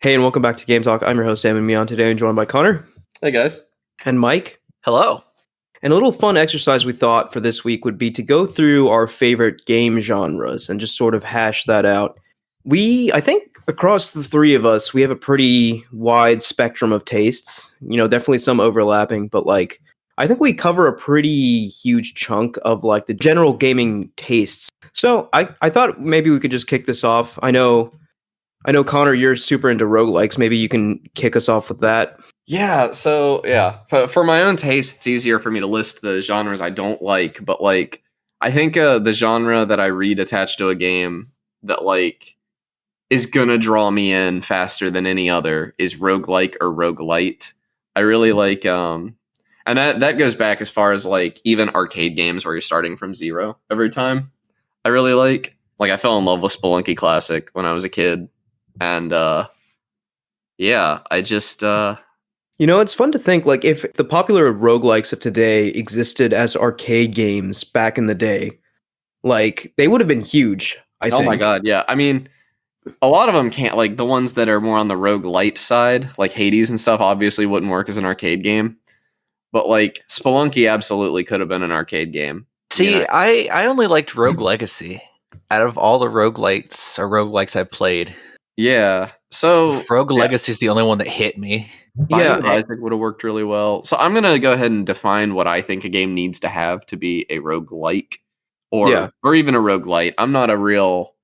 Hey, and welcome back to Game Talk. I'm your host, Eamon Mion. Today I'm joined by Connor Hey guys. and Mike. Hello. And a little fun exercise we thought for this week would be to go through our favorite game genres and just sort of hash that out. I think across the three of us, we have a pretty wide spectrum of tastes. Definitely some overlapping, but I think we cover a pretty huge chunk of the general gaming tastes. So I thought maybe we could just kick this off. I know, Connor, you're super into roguelikes. Maybe you can kick us off with that. For my own taste, it's easier for me to list the genres I don't like, but I think the genre that I read attached to a game that is gonna draw me in faster than any other is roguelike or roguelite. I really like and that goes back as far as even arcade games where you're starting from zero every time. I really like I fell in love with Spelunky Classic when I was a kid. And I just it's fun to think if the popular roguelikes of today existed as arcade games back in the day, they would have been huge, I think. Oh my god, yeah. I mean, a lot of them can't, the ones that are more on the roguelite side, like Hades and stuff, obviously wouldn't work as an arcade game. But Spelunky absolutely could have been an arcade game. See, I only liked Rogue Legacy. Out of all the roguelikes I played. Yeah. So Rogue Legacy is the only one that hit me. Binding of Isaac would have worked really well. So I'm gonna go ahead and define what I think a game needs to have to be a roguelike or even a roguelite. I'm not real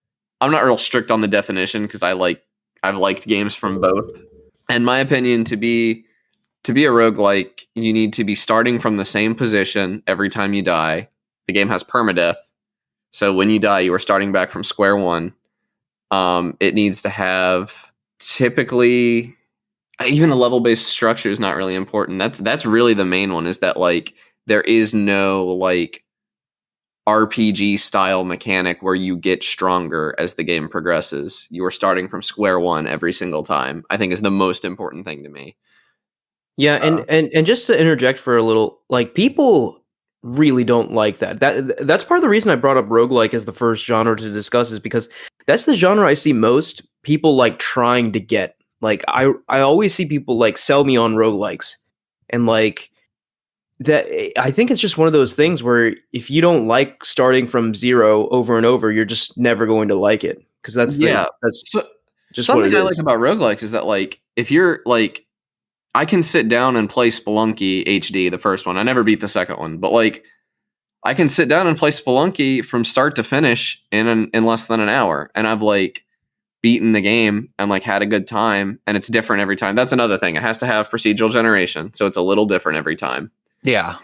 strict on the definition because I've liked games from both. In my opinion, to be a roguelike, you need to be starting from the same position every time you die. The game has permadeath. So when you die, you are starting back from square one. It needs to have typically even a level-based structure is not really important. That's really the main one, is that there is no RPG style mechanic where you get stronger as the game progresses. You are starting from square one every single time, I think is the most important thing to me. Yeah, and just to interject for a little, people really don't like that. That's part of the reason I brought up roguelike as the first genre to discuss, is because that's the genre I see most people trying to get. I always see people sell me on roguelikes, and that I think it's just one of those things where if you don't like starting from zero over and over, you're just never going to like it, because that's just something what it I is. like about roguelikes is that if you're I can sit down and play Spelunky HD, the first one. I never beat the second one, but I can sit down and play Spelunky from start to finish in less than an hour, and I've beaten the game and had a good time, and it's different every time. That's another thing. It has to have procedural generation, so it's a little different every time. Yeah.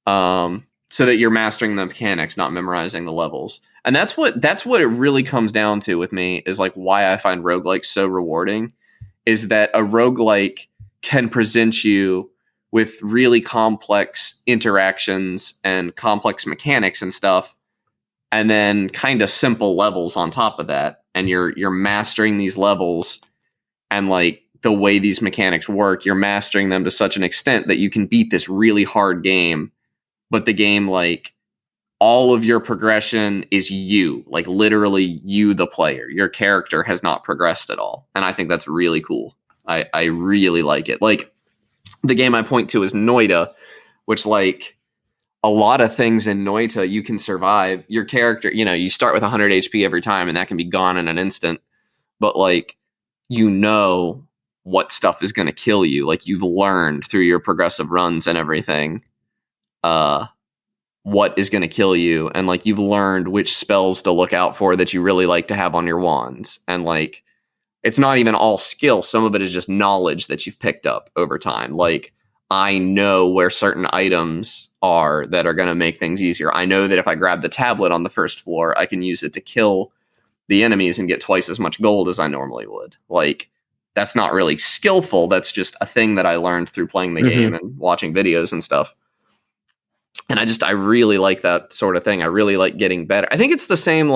So that you're mastering the mechanics, not memorizing the levels. And that's what it really comes down to with me, is why I find roguelikes so rewarding, is that a roguelike can present you with really complex interactions and complex mechanics and stuff, and then kind of simple levels on top of that. And you're mastering these levels, and the way these mechanics work, you're mastering them to such an extent that you can beat this really hard game. But the game, all of your progression is you, literally you, the player. Your character has not progressed at all. And I think that's really cool. I really like it. The game I point to is Noita, which a lot of things in Noita you can survive. Your character, you start with 100 HP every time, and that can be gone in an instant. But what stuff is going to kill you. You've learned through your progressive runs and everything, what is going to kill you. And you've learned which spells to look out for that you really like to have on your wands. And it's not even all skill. Some of it is just knowledge that you've picked up over time. I know where certain items are that are going to make things easier. I know that if I grab the tablet on the first floor, I can use it to kill the enemies and get twice as much gold as I normally would. That's not really skillful. That's just a thing that I learned through playing the game and watching videos and stuff. And I really like that sort of thing. I really like getting better. I think it's the same,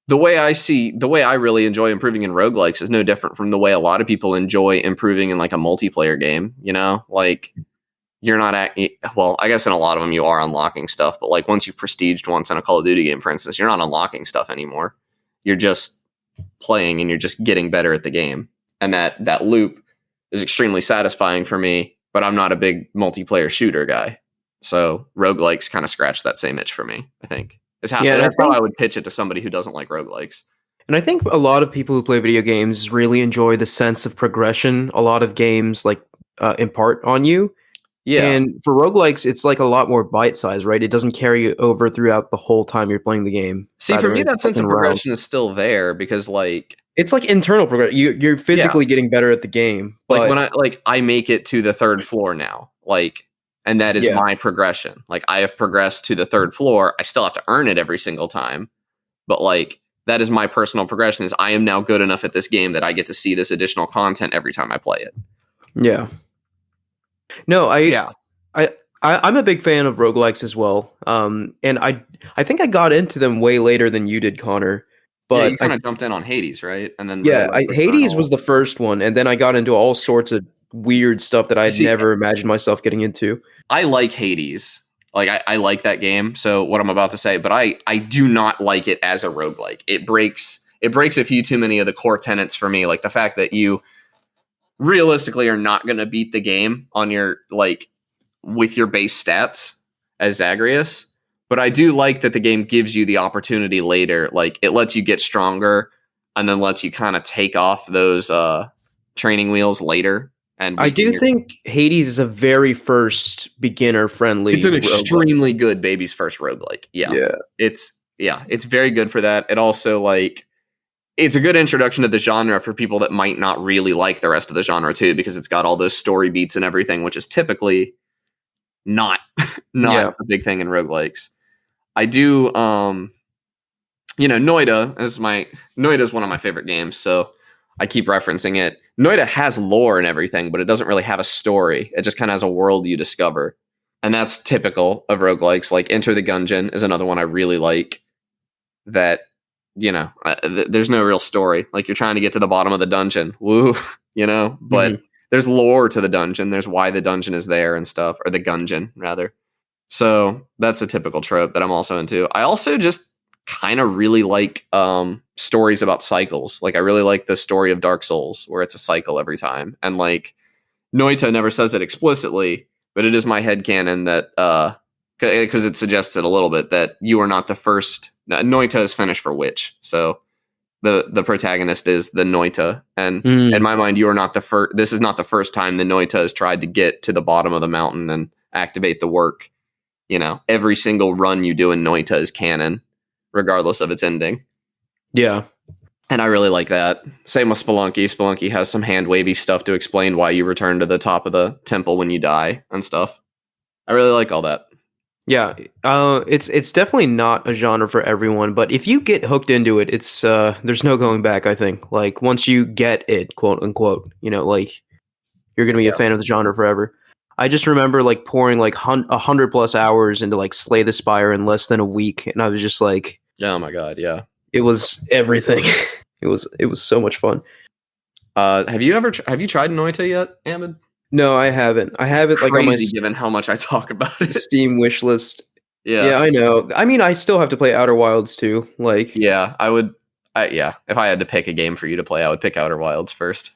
the way I really enjoy improving in roguelikes is no different from the way a lot of people enjoy improving in a multiplayer game, you're not well, I guess in a lot of them you are unlocking stuff, but once you've prestiged once in a Call of Duty game, for instance, you're not unlocking stuff anymore. You're just playing and you're just getting better at the game. and that loop is extremely satisfying for me, but I'm not a big multiplayer shooter guy. So roguelikes kind of scratch that same itch for me, I think. That's how I would pitch it to somebody who doesn't like roguelikes. And I think a lot of people who play video games really enjoy the sense of progression a lot of games like impart on you. Yeah. And for roguelikes, it's like a lot more bite-sized, right? It doesn't carry you over throughout the whole time you're playing the game. See, for me, that sense of progression is still there because, like, it's like internal progression. You're physically getting better at the game. Like when I make it to the 3rd floor now, like, and that is my progression. Like, I have progressed to the 3rd floor. I still have to earn it every single time, but like that is my personal progression. Is I am now good enough at this game that I get to see this additional content every time I play it. Yeah. No, I'm a big fan of roguelikes as well. And I think I got into them way later than you did, Connor. But you kind of jumped in on Hades, right? And then Hades was the first one, and then I got into all sorts of weird stuff that I'd never imagined myself getting into. I like Hades. Like I like that game. So what I'm about to say, but I do not like it as a roguelike. It breaks a few too many of the core tenets for me, like the fact that you realistically are not going to beat the game on your with your base stats as Zagreus. But I do like that the game gives you the opportunity later. Like, it lets you get stronger and then lets you kind of take off those training wheels later. And I do think Hades is a very first beginner friendly. It's an extremely good baby's first roguelike. Yeah. It's very good for that. It also it's a good introduction to the genre for people that might not really like the rest of the genre too, because it's got all those story beats and everything, which is typically not a big thing in roguelikes. I do, Noita is one of my favorite games, so I keep referencing it. Noita has lore and everything, but it doesn't really have a story. It just kind of has a world you discover. And that's typical of roguelikes. Like Enter the Gungeon is another one I really like that, there's no real story. Like, you're trying to get to the bottom of the dungeon. Woo, but there's lore to the dungeon. There's why the dungeon is there and stuff, or the Gungeon, rather. So that's a typical trope that I'm also into. I also just kind of really like stories about cycles. Like, I really like the story of Dark Souls, where it's a cycle every time. And Noita never says it explicitly, but it is my headcanon that because it suggests it a little bit, that you are not the first. Noita is Finnish for witch, so the protagonist is the Noita, and in my mind, you are not the first. This is not the first time the Noita has tried to get to the bottom of the mountain and activate the work. Every single run you do in Noita is canon, regardless of its ending. Yeah. And I really like that. Same with Spelunky. Spelunky has some hand-wavy stuff to explain why you return to the top of the temple when you die and stuff. I really like all that. Yeah. It's definitely not a genre for everyone, but if you get hooked into it, it's there's no going back, I think. Like, once you get it, quote unquote, you're going to be a fan of the genre forever. I just remember pouring 100+ hours into Slay the Spire in less than a week, and I was just like, oh my god, yeah, it was everything. it was so much fun. Have you tried Noita yet, Ahmed? No, I haven't. I have it Crazy, on my given how much I talk about it. Steam wish list. Yeah, I know. I mean, I still have to play Outer Wilds too. Yeah, I would. If I had to pick a game for you to play, I would pick Outer Wilds first.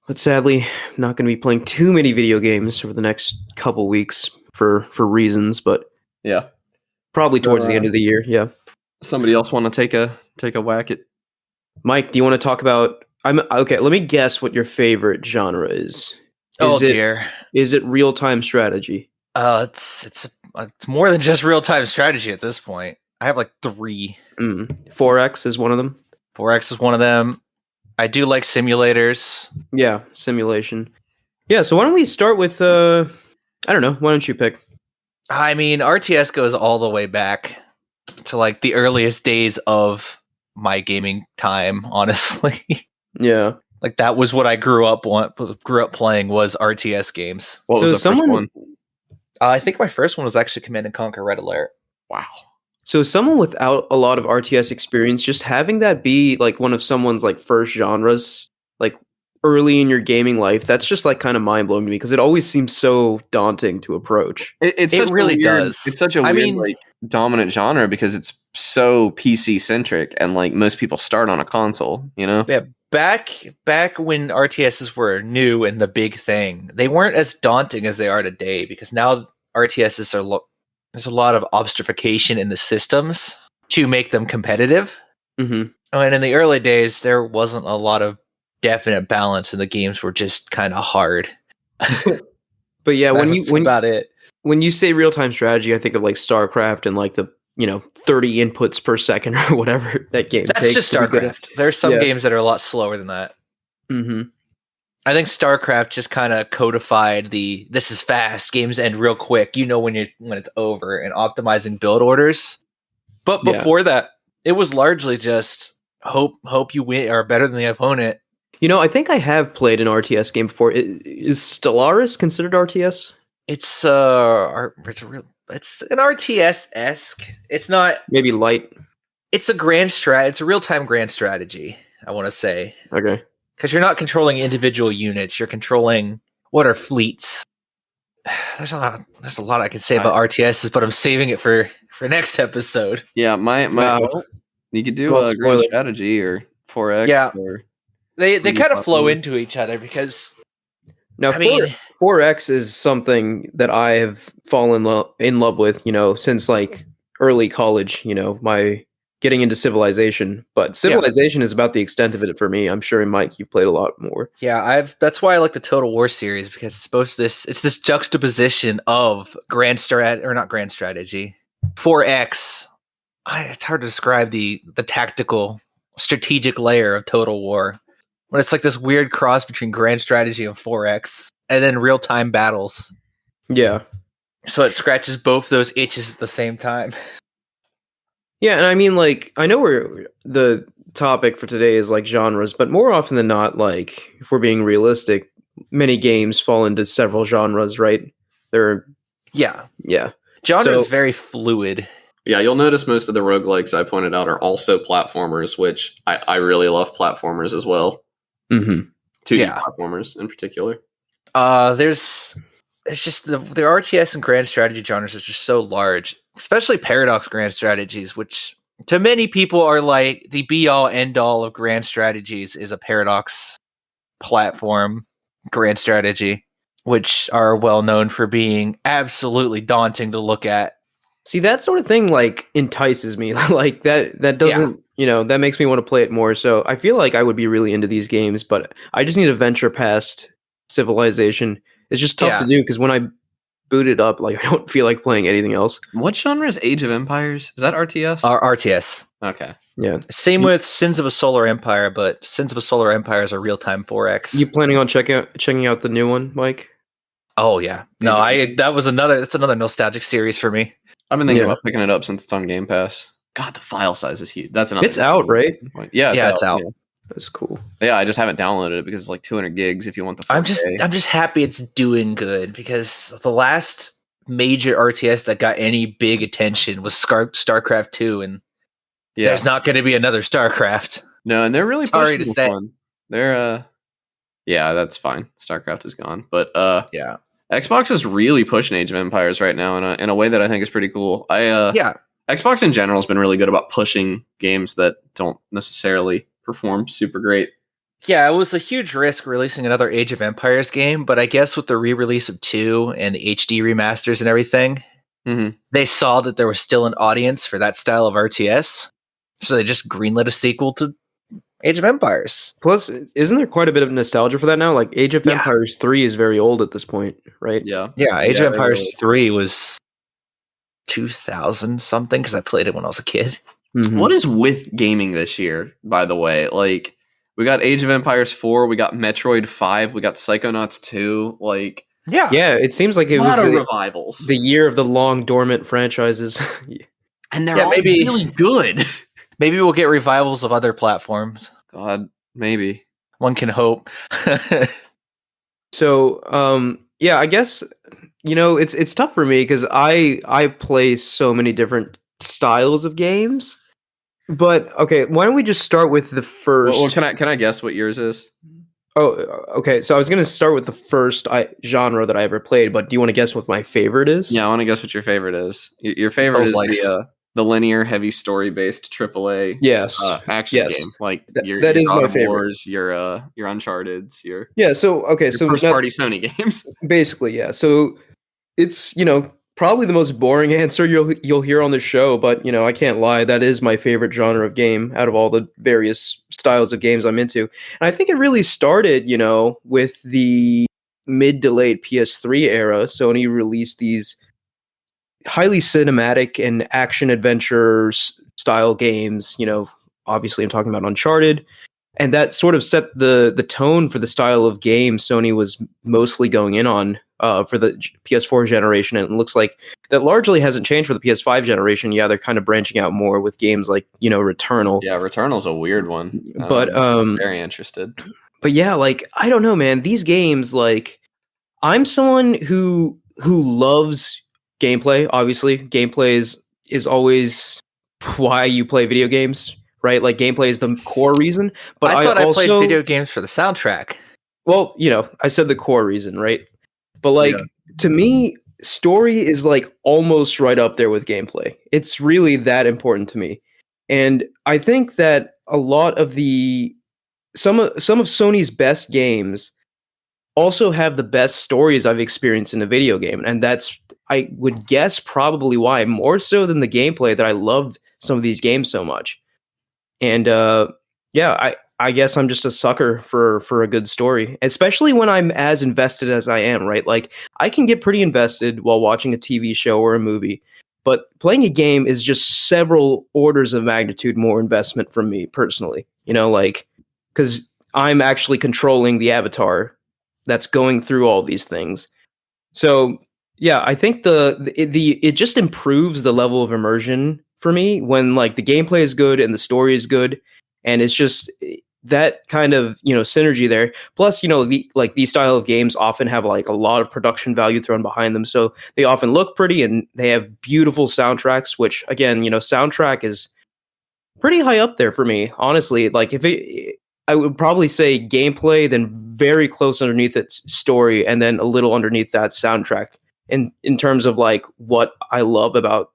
But sadly, I'm not going to be playing too many video games over the next couple weeks for reasons. But yeah, probably towards the end of the year. Yeah. Somebody else want to take a whack at? Mike, do you want to talk about? Okay. Let me guess what your favorite genre is. Dear. Is it real-time strategy? It's more than just real-time strategy at this point. I have 3. 4X is one of them. 4X is one of them. I do like simulators. Yeah, simulation. Yeah, so why don't we start with I don't know, why don't you pick? I mean, RTS goes all the way back to the earliest days of my gaming time, honestly. Yeah. That was what I grew up playing was RTS games. What was the first one? I think my first one was actually Command & Conquer Red Alert. Wow. So someone without a lot of RTS experience, just having that be one of someone's first genres, early in your gaming life, that's just kind of mind blowing to me, because it always seems so daunting to approach. It really does. It's such a weird dominant genre because it's so PC centric, and most people start on a console. Yeah, back when RTSs were new and the big thing, they weren't as daunting as they are today because now RTSs are there's a lot of obfuscation in the systems to make them competitive. Mm-hmm. And in the early days, there wasn't a lot of definite balance, and the games were just kind of hard. But yeah, That's about it. When you say real time strategy, I think of like StarCraft and like the 30 inputs per second or whatever that game That's takes. just StarCraft. There's some Yeah. games that are a lot slower than that. Mm-hmm. I think StarCraft just kind of codified this is fast, games end real quick, when it's over, and optimizing build orders. But before that, it was largely just hope you win are better than the opponent. I think I have played an RTS game before. Is Stellaris considered RTS? It's an RTS-esque. It's not Maybe light. It's a it's a real-time grand strategy, I want to say. Okay. Because you're not controlling individual units, you're controlling what are fleets. There's a lot I can say about RTSs, but I'm saving it for next episode. Yeah, you could do a grand strategy or 4X. Yeah, or they kind of flow into each other because now 4X is something that I have fallen in love with, since like early college. My getting into Civilization, but Civilization is about the extent of it for me. I'm sure, Mike, you've played a lot more. Yeah, that's why I like the Total War series, because it's this juxtaposition of not grand strategy. 4X. It's hard to describe the tactical strategic layer of Total War, when it's like this weird cross between grand strategy and 4X, and then real-time battles. Yeah. So it scratches both those itches at the same time. Yeah, and I mean, like, I know the topic for today is like genres, but more often than not, like, if we're being realistic, many games fall into several genres, right? Yeah. Genre is very fluid. Yeah, you'll notice most of the roguelikes I pointed out are also platformers, which I really love platformers as well. Mm-hmm. 2D platformers in particular. It's just the RTS and grand strategy genres is just so large, especially paradox grand strategies, which to many people are like the be-all end-all of grand strategies is a paradox platform grand strategy, which are well known for being absolutely daunting to look at. See, that sort of thing like entices me. Like that doesn't, that makes me want to play it more. So I feel like I would be really into these games, but I just need to venture past Civilization. It's just tough to do because when I boot it up, like, I don't feel like playing anything else. What genre is Age of Empires? Is that RTS? RTS. Okay. Yeah. Same with Sins of a Solar Empire, but Sins of a Solar Empire is a real-time 4X. You planning on checking out the new one, Mike? Oh yeah. No, that's another nostalgic series for me. I've been thinking about picking it up since it's on Game Pass. God, the file size is huge. That's another. It's out, right? Yeah, it's out. Yeah. That's cool. Yeah, I just haven't downloaded it because it's like 200 gigs if you want the 4K. I'm just happy it's doing good, because the last major RTS that got any big attention was StarCraft 2, and there's not going to be another StarCraft. No, and they're really sorry to say. One. They're yeah, that's fine. StarCraft is gone, but yeah. Xbox is really pushing Age of Empires right now in a way that I think is pretty cool. Xbox in general has been really good about pushing games that don't necessarily perform super great. Yeah, it was a huge risk releasing another Age of Empires game, but I guess with the re-release of 2 and the HD remasters and everything, they saw that there was still an audience for that style of RTS, so they just greenlit a sequel to Age of Empires. Plus, isn't there quite a bit of nostalgia for that now? Like, Age of Empires 3 is very old at this point, right? Yeah. Yeah, Age of Empires 3 was 2000 something, because I played it when I was a kid. Mm-hmm. What is with gaming this year, by the way? Like, we got Age of Empires 4, we got Metroid 5, we got Psychonauts 2, like... Yeah, it seems like it was revivals. The year of the long dormant franchises. And they're all really good. Maybe we'll get revivals of other platforms. God, maybe. One can hope. So, I guess, it's tough for me because I play so many different styles of games. But okay, why don't we just start with the first? Well, can I guess what yours is? Oh, okay. So I was gonna start with the first genre that I ever played, but do you want to guess what my favorite is? Yeah, I want to guess what your favorite is. Your favorite Soulslikes. is the linear, heavy story based AAA Yes. action Yes. game, like your That is God my of favorite. Wars, your Uncharted's, your Yeah, so okay, so first now, party Sony games. basically, yeah. So it's, probably the most boring answer you'll hear on the show, but I can't lie, that is my favorite genre of game out of all the various styles of games I'm into. And I think it really started, with the mid to late PS3 era. Sony released these highly cinematic and action adventure style games. Obviously I'm talking about Uncharted, and that sort of set the tone for the style of game Sony was mostly going in on for the PS4 generation. And it looks like that largely hasn't changed for the PS5 generation. Yeah, they're kind of branching out more with games like Returnal. Yeah, Returnal's a weird one. But I'm very interested. But yeah, like I don't know, man. These games, like I'm someone who loves gameplay. Obviously, gameplay is always why you play video games, right? Like gameplay is the core reason. But I thought I played also, video games for the soundtrack. well, I said the core reason, right? But like to me, story is like almost right up there with gameplay. It's really that important to me. And I think that a lot of some of Sony's best games also have the best stories I've experienced in a video game. And that's, I would guess, probably why, more so than the gameplay, that I loved some of these games so much. And yeah, I guess I'm just a sucker for a good story, especially when I'm as invested as I am, right? Like I can get pretty invested while watching a TV show or a movie, but playing a game is just several orders of magnitude more investment from me personally, like, because I'm actually controlling the avatar that's going through all these things. So yeah, I think it just improves the level of immersion for me when like the gameplay is good and the story is good, and it's just that kind of synergy there. Plus, these style of games often have like a lot of production value thrown behind them, so they often look pretty and they have beautiful soundtracks. Which again, soundtrack is pretty high up there for me, honestly. Like I would probably say gameplay, then very close underneath its story, and then a little underneath that soundtrack. In terms of like what I love about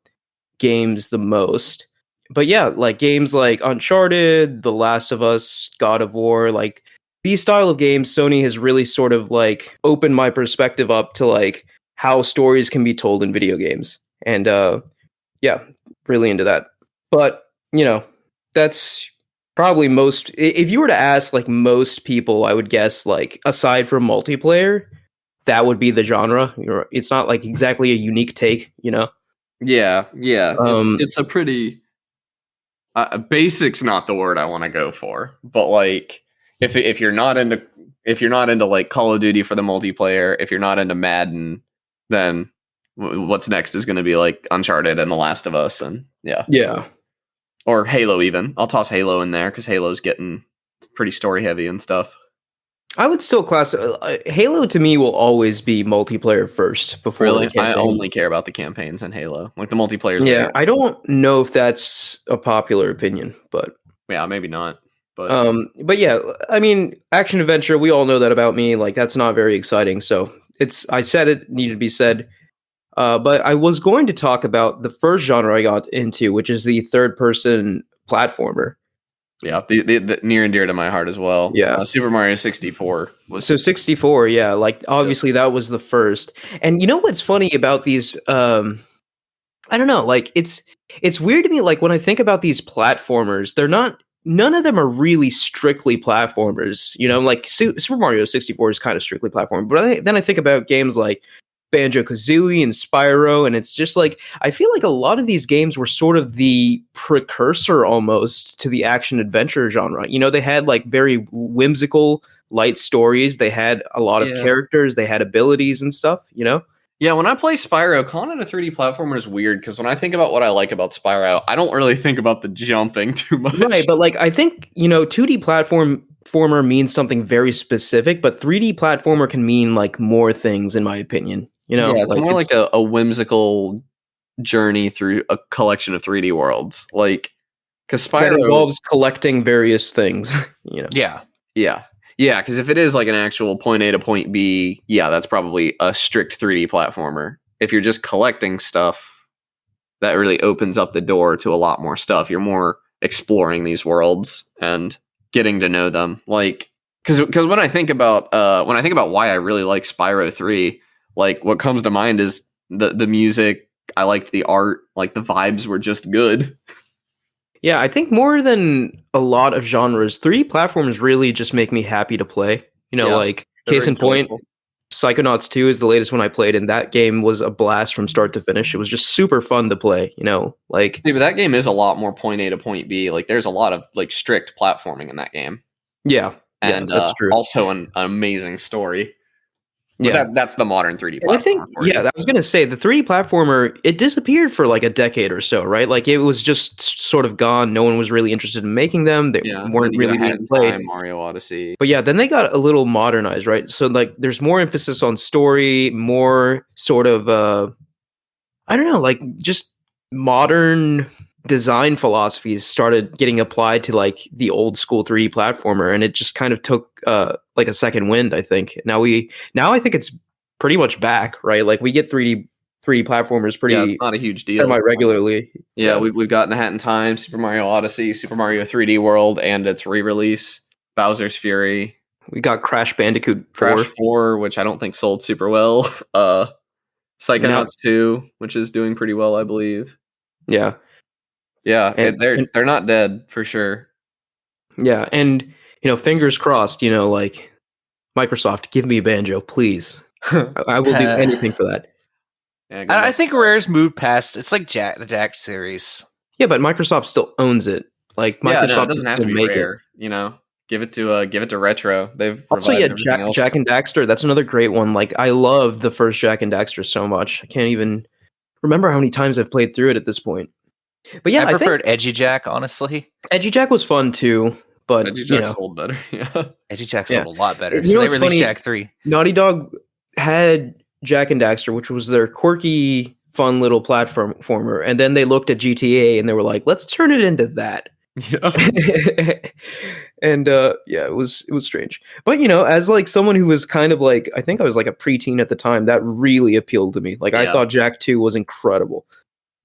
games the most. But yeah, like games like Uncharted, The Last of Us, God of War, like these style of games, Sony has really sort of like opened my perspective up to like how stories can be told in video games. And yeah, really into that. But, that's probably most, if you were to ask like most people, I would guess like aside from multiplayer, that would be the genre. It's not like exactly a unique take, Yeah. It's a pretty basic's not the word I want to go for, but like if you're not into like Call of Duty for the multiplayer, if you're not into Madden, then what's next is going to be like Uncharted and The Last of Us, and yeah, or Halo. Even I'll toss Halo in there because Halo's getting pretty story heavy and stuff. I would still class Halo to me will always be multiplayer first before Really, the campaign. I only care about the campaigns in Halo. Like the multiplayer's Yeah, I don't know if that's a popular opinion, but yeah, maybe not. But yeah, I mean, action adventure. We all know that about me. Like that's not very exciting. So I said it needed to be said. But I was going to talk about the first genre I got into, which is the third person platformer. Yeah, the near and dear to my heart as well. Yeah, Super Mario 64 was 64. Yeah, like obviously that was the first. And you know what's funny about these? I don't know. Like it's weird to me. Like when I think about these platformers, they're not. None of them are really strictly platformers. Like Super Mario 64 is kind of strictly platform. But then I think about games like Banjo-Kazooie and Spyro, and it's just like I feel like a lot of these games were sort of the precursor almost to the action adventure genre. They had like very whimsical light stories, they had a lot of characters, they had abilities and stuff. Yeah, when I play Spyro, calling it a 3D platformer is weird because when I think about what I like about Spyro, I don't really think about the jumping too much. Right, but like I think 2D platformer means something very specific, but 3D platformer can mean like more things in my opinion. Yeah, it's more like a whimsical journey through a collection of 3D worlds. Like, because Spyro that involves collecting various things. Yeah, because if it is like an actual point A to point B, yeah, that's probably a strict 3D platformer. If you're just collecting stuff, really opens up the door to a lot more stuff. You're more exploring these worlds and getting to know them. Like, because when I think about why I really like Spyro 3, like what comes to mind is the music. I liked the art, like the vibes were just good. Yeah, I think more than a lot of genres, 3D platforms really just make me happy to play. Yeah, Like they're case very in point, joyful. Psychonauts 2 is the latest one I played, and that game was a blast from start to finish. It was just super fun to play, like Yeah, but that game is a lot more point A to point B. Like there's a lot of like strict platforming in that game. yeah, And that's true. also an amazing story. But Yeah. that's the modern 3D And I think, platformer for you. I was gonna say the 3D platformer, it disappeared for like a decade or so, right? Like it was just sort of gone. No one was really interested in making them. They Yeah, and then weren't you really got Hat being in played. Time, Mario Odyssey. But yeah, then they got a little modernized, right? So like there's more emphasis on story, more sort of I don't know, like just modern design philosophies started getting applied to like the old school 3D platformer, and it just kind of took like a second wind, I think. Now I think it's pretty much back, right? Like we get 3D platformers It's pretty not a huge deal. semi regularly. Yeah, we've gotten Hat in Time, Super Mario Odyssey, Super Mario 3D World, and its re-release, Bowser's Fury, We got Crash Bandicoot 4. Crash 4, which I don't think sold super well. Psychonauts 2, which is doing pretty well, I believe. Yeah. Yeah, And they're not dead for sure. yeah, and fingers crossed, like Microsoft, give me a Banjo, please. I will do anything for that. Yeah, I think Rare's moved past. It's like the Jack series. Yeah, but Microsoft still owns it. Like Microsoft it doesn't have to be Rare. Give it to Retro. They've Also, provided everything else. Jack and Daxter. That's another great one. Like I love the first Jack and Daxter so much. I can't even remember how many times I've played through it at this point. But yeah, I preferred Edgy Jack, honestly. Edgy Jack was fun too, but Edgy Jack sold better. Yeah, Edgy Jack sold a lot better. So they released funny? Jack 3. Naughty Dog had Jack and Daxter, which was their quirky, fun little platformer, and then they looked at GTA and they were like, "Let's turn it into that." Yeah. And it was strange. But as like someone who was kind of like, I think I was like a preteen at the time, that really appealed to me. Like I thought Jack 2 was incredible.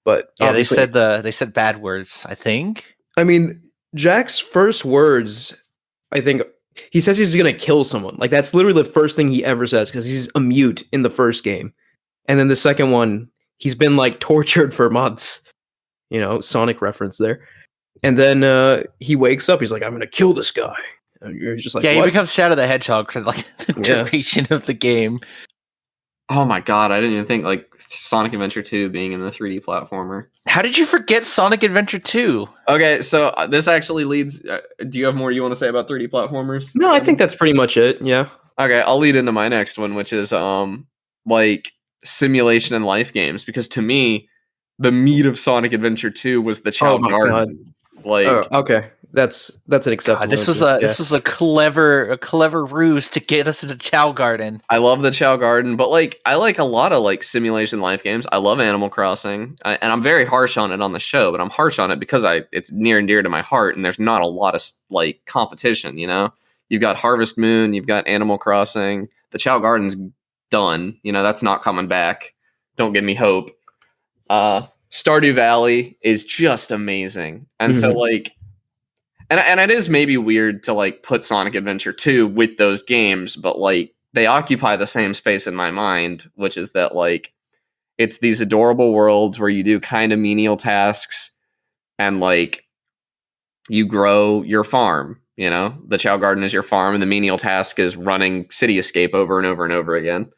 But yeah, they said bad words, I think. I mean, Jack's first words, I think he says he's going to kill someone. Like that's literally the first thing he ever says because he's a mute in the first game. And then the second one, he's been like tortured for months. Sonic reference there. And then he wakes up. He's like, "I'm going to kill this guy." And you're just like, "Yeah." What? He becomes Shadow the Hedgehog for like the duration of the game. Oh my god! I didn't even think like Sonic Adventure 2 being in the 3D platformer. How did you forget Sonic Adventure 2? Okay, so this actually leads. Do you have more you want to say about 3D platformers? No, I think that's pretty much it. Yeah. Okay, I'll lead into my next one, which is like simulation and life games, because to me, the meat of Sonic Adventure 2 was the Chow Garden. God. Like, okay, that's an acceptable. God, this was a clever ruse to get us into Chow Garden. I love the Chow Garden, but like I like a lot of like simulation life games. I love Animal Crossing, and I'm very harsh on it on the show, but I'm harsh on it because it's near and dear to my heart, and there's not a lot of like competition. You've got Harvest Moon, you've got Animal Crossing. The Chow Garden's done. That's not coming back. Don't give me hope. Stardew Valley is just amazing. And so like and it is maybe weird to like put Sonic Adventure 2 with those games, but like they occupy the same space in my mind, which is that like it's these adorable worlds where you do kind of menial tasks and like you grow your farm, The Chow Garden is your farm and the menial task is running City Escape over and over and over again.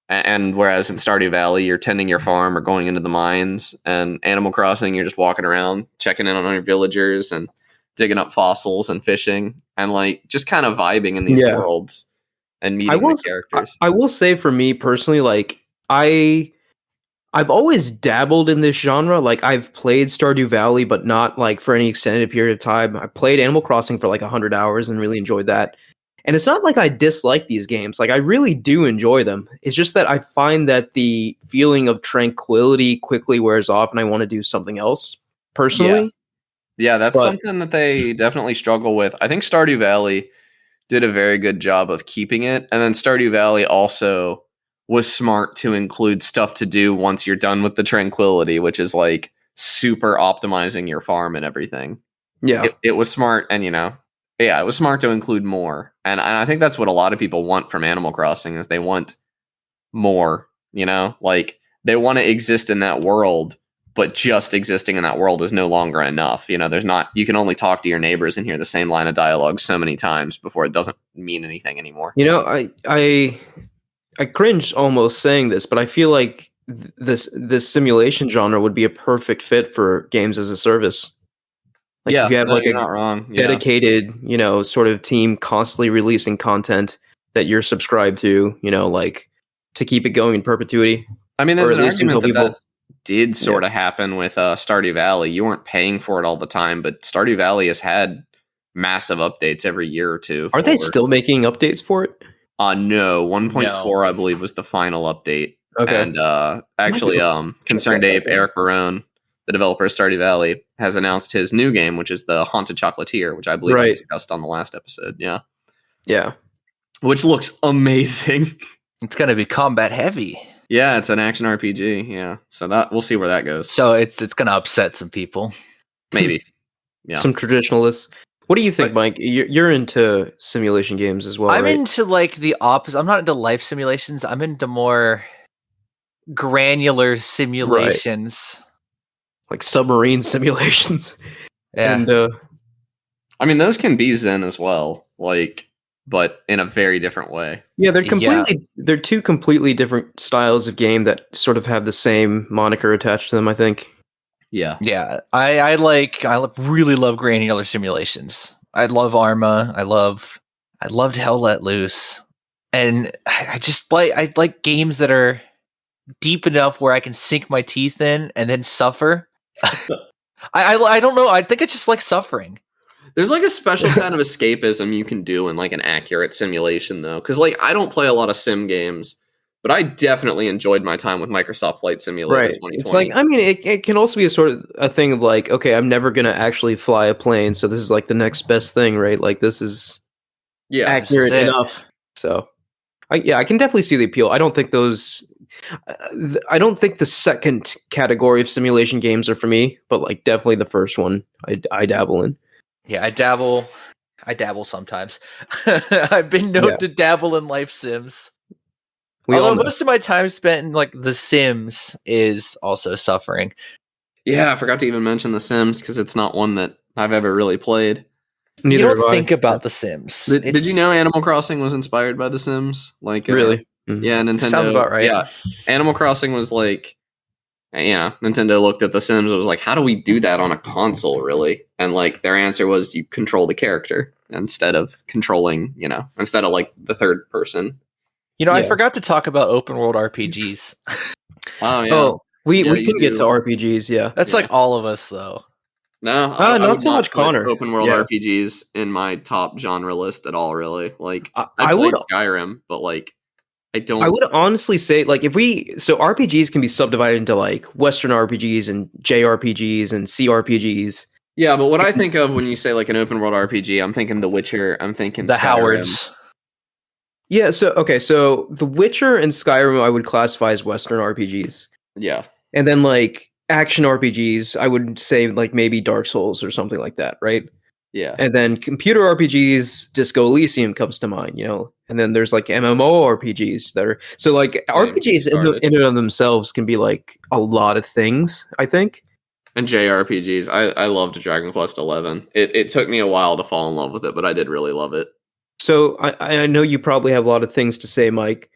And whereas in Stardew Valley, you're tending your farm or going into the mines, and Animal Crossing, you're just walking around, checking in on your villagers and digging up fossils and fishing and like just kind of vibing in these worlds and meeting the characters. I will say for me personally, like I've always dabbled in this genre. Like I've played Stardew Valley, but not like for any extended period of time. I played Animal Crossing for like 100 hours and really enjoyed that. And it's not like I dislike these games. Like I really do enjoy them. It's just that I find that the feeling of tranquility quickly wears off and I want to do something else personally. Yeah, that's something that they definitely struggle with. I think Stardew Valley did a very good job of keeping it. And then Stardew Valley also was smart to include stuff to do once you're done with the tranquility, which is like super optimizing your farm and everything. Yeah. It was smart, and it was smart to include more. And I think that's what a lot of people want from Animal Crossing is they want more, like they want to exist in that world, but just existing in that world is no longer enough. You can only talk to your neighbors and hear the same line of dialogue so many times before it doesn't mean anything anymore. I cringe almost saying this, but I feel like this simulation genre would be a perfect fit for games as a service. Like if you have you're not wrong. Dedicated, sort of team constantly releasing content that you're subscribed to, like to keep it going in perpetuity. I mean, there's an argument that did sort of happen with Stardew Valley. You weren't paying for it all the time, but Stardew Valley has had massive updates every year or two. Are they still making updates for it? No, 1.4 I believe was the final update. Okay. And actually, Concerned Ape, Eric Barone, the developer of Stardew Valley, has announced his new game, which is the Haunted Chocolatier, which I believe we discussed on the last episode. Yeah. Yeah. Which looks amazing. It's going to be combat heavy. Yeah, it's an action RPG. Yeah. So that we'll see where that goes. So it's going to upset some people. Maybe. Yeah. Some traditionalists. What do you think, Mike? You're into simulation games as well, I'm right? into like the opposite. I'm not into life simulations. I'm into more granular simulations. Like submarine simulations. Yeah. And I mean, those can be Zen as well, but in a very different way. Yeah, they're two completely different styles of game that sort of have the same moniker attached to them, I think. Yeah. Yeah. I really love granular simulations. I love Arma. I loved Hell Let Loose. And I like games that are deep enough where I can sink my teeth in and then suffer. I don't know. I think I just like suffering. There's like a special kind of escapism you can do in like an accurate simulation though. Cause like I don't play a lot of sim games, but I definitely enjoyed my time with Microsoft Flight Simulator 2020. It's like, I mean, it can also be a sort of a thing of like, okay, I'm never going to actually fly a plane. So this is like the next best thing, right? Like this is accurate enough. So I can definitely see the appeal. I don't think the second category of simulation games are for me, but like definitely the first one I dabble in. Yeah, I dabble sometimes. I've been known to dabble in life sims. Although most of my time spent in like The Sims is also suffering. Yeah, I forgot to even mention The Sims because it's not one that I've ever really played. You don't think about The Sims. Did you know Animal Crossing was inspired by The Sims? Like really? Yeah, Nintendo. Sounds about right. Yeah, Animal Crossing was like, Nintendo looked at The Sims and was like, how do we do that on a console, really? And like their answer was you control the character instead of controlling, instead of like the third person. I forgot to talk about open world RPGs. Oh yeah. Oh, we can get to RPGs. Yeah, that's like all of us though. No, not so much Connor. Open world RPGs in my top genre list at all. Really, like I played Skyrim, but like I would honestly say like so RPGs can be subdivided into like Western RPGs and JRPGs and CRPGs. Yeah, but what I think of when you say like an open world RPG, I'm thinking The Witcher. I'm thinking the Skyrim. Howards. Yeah, so The Witcher and Skyrim I would classify as Western RPGs. Yeah. And then like action RPGs, I would say like maybe Dark Souls or something like that, right? Yeah. And then computer RPGs, Disco Elysium comes to mind, And then there's like MMO RPGs that are so like RPGs in and of themselves can be like a lot of things, I think. And JRPGs, I loved Dragon Quest XI. It took me a while to fall in love with it, but I did really love it. So I know you probably have a lot of things to say, Mike,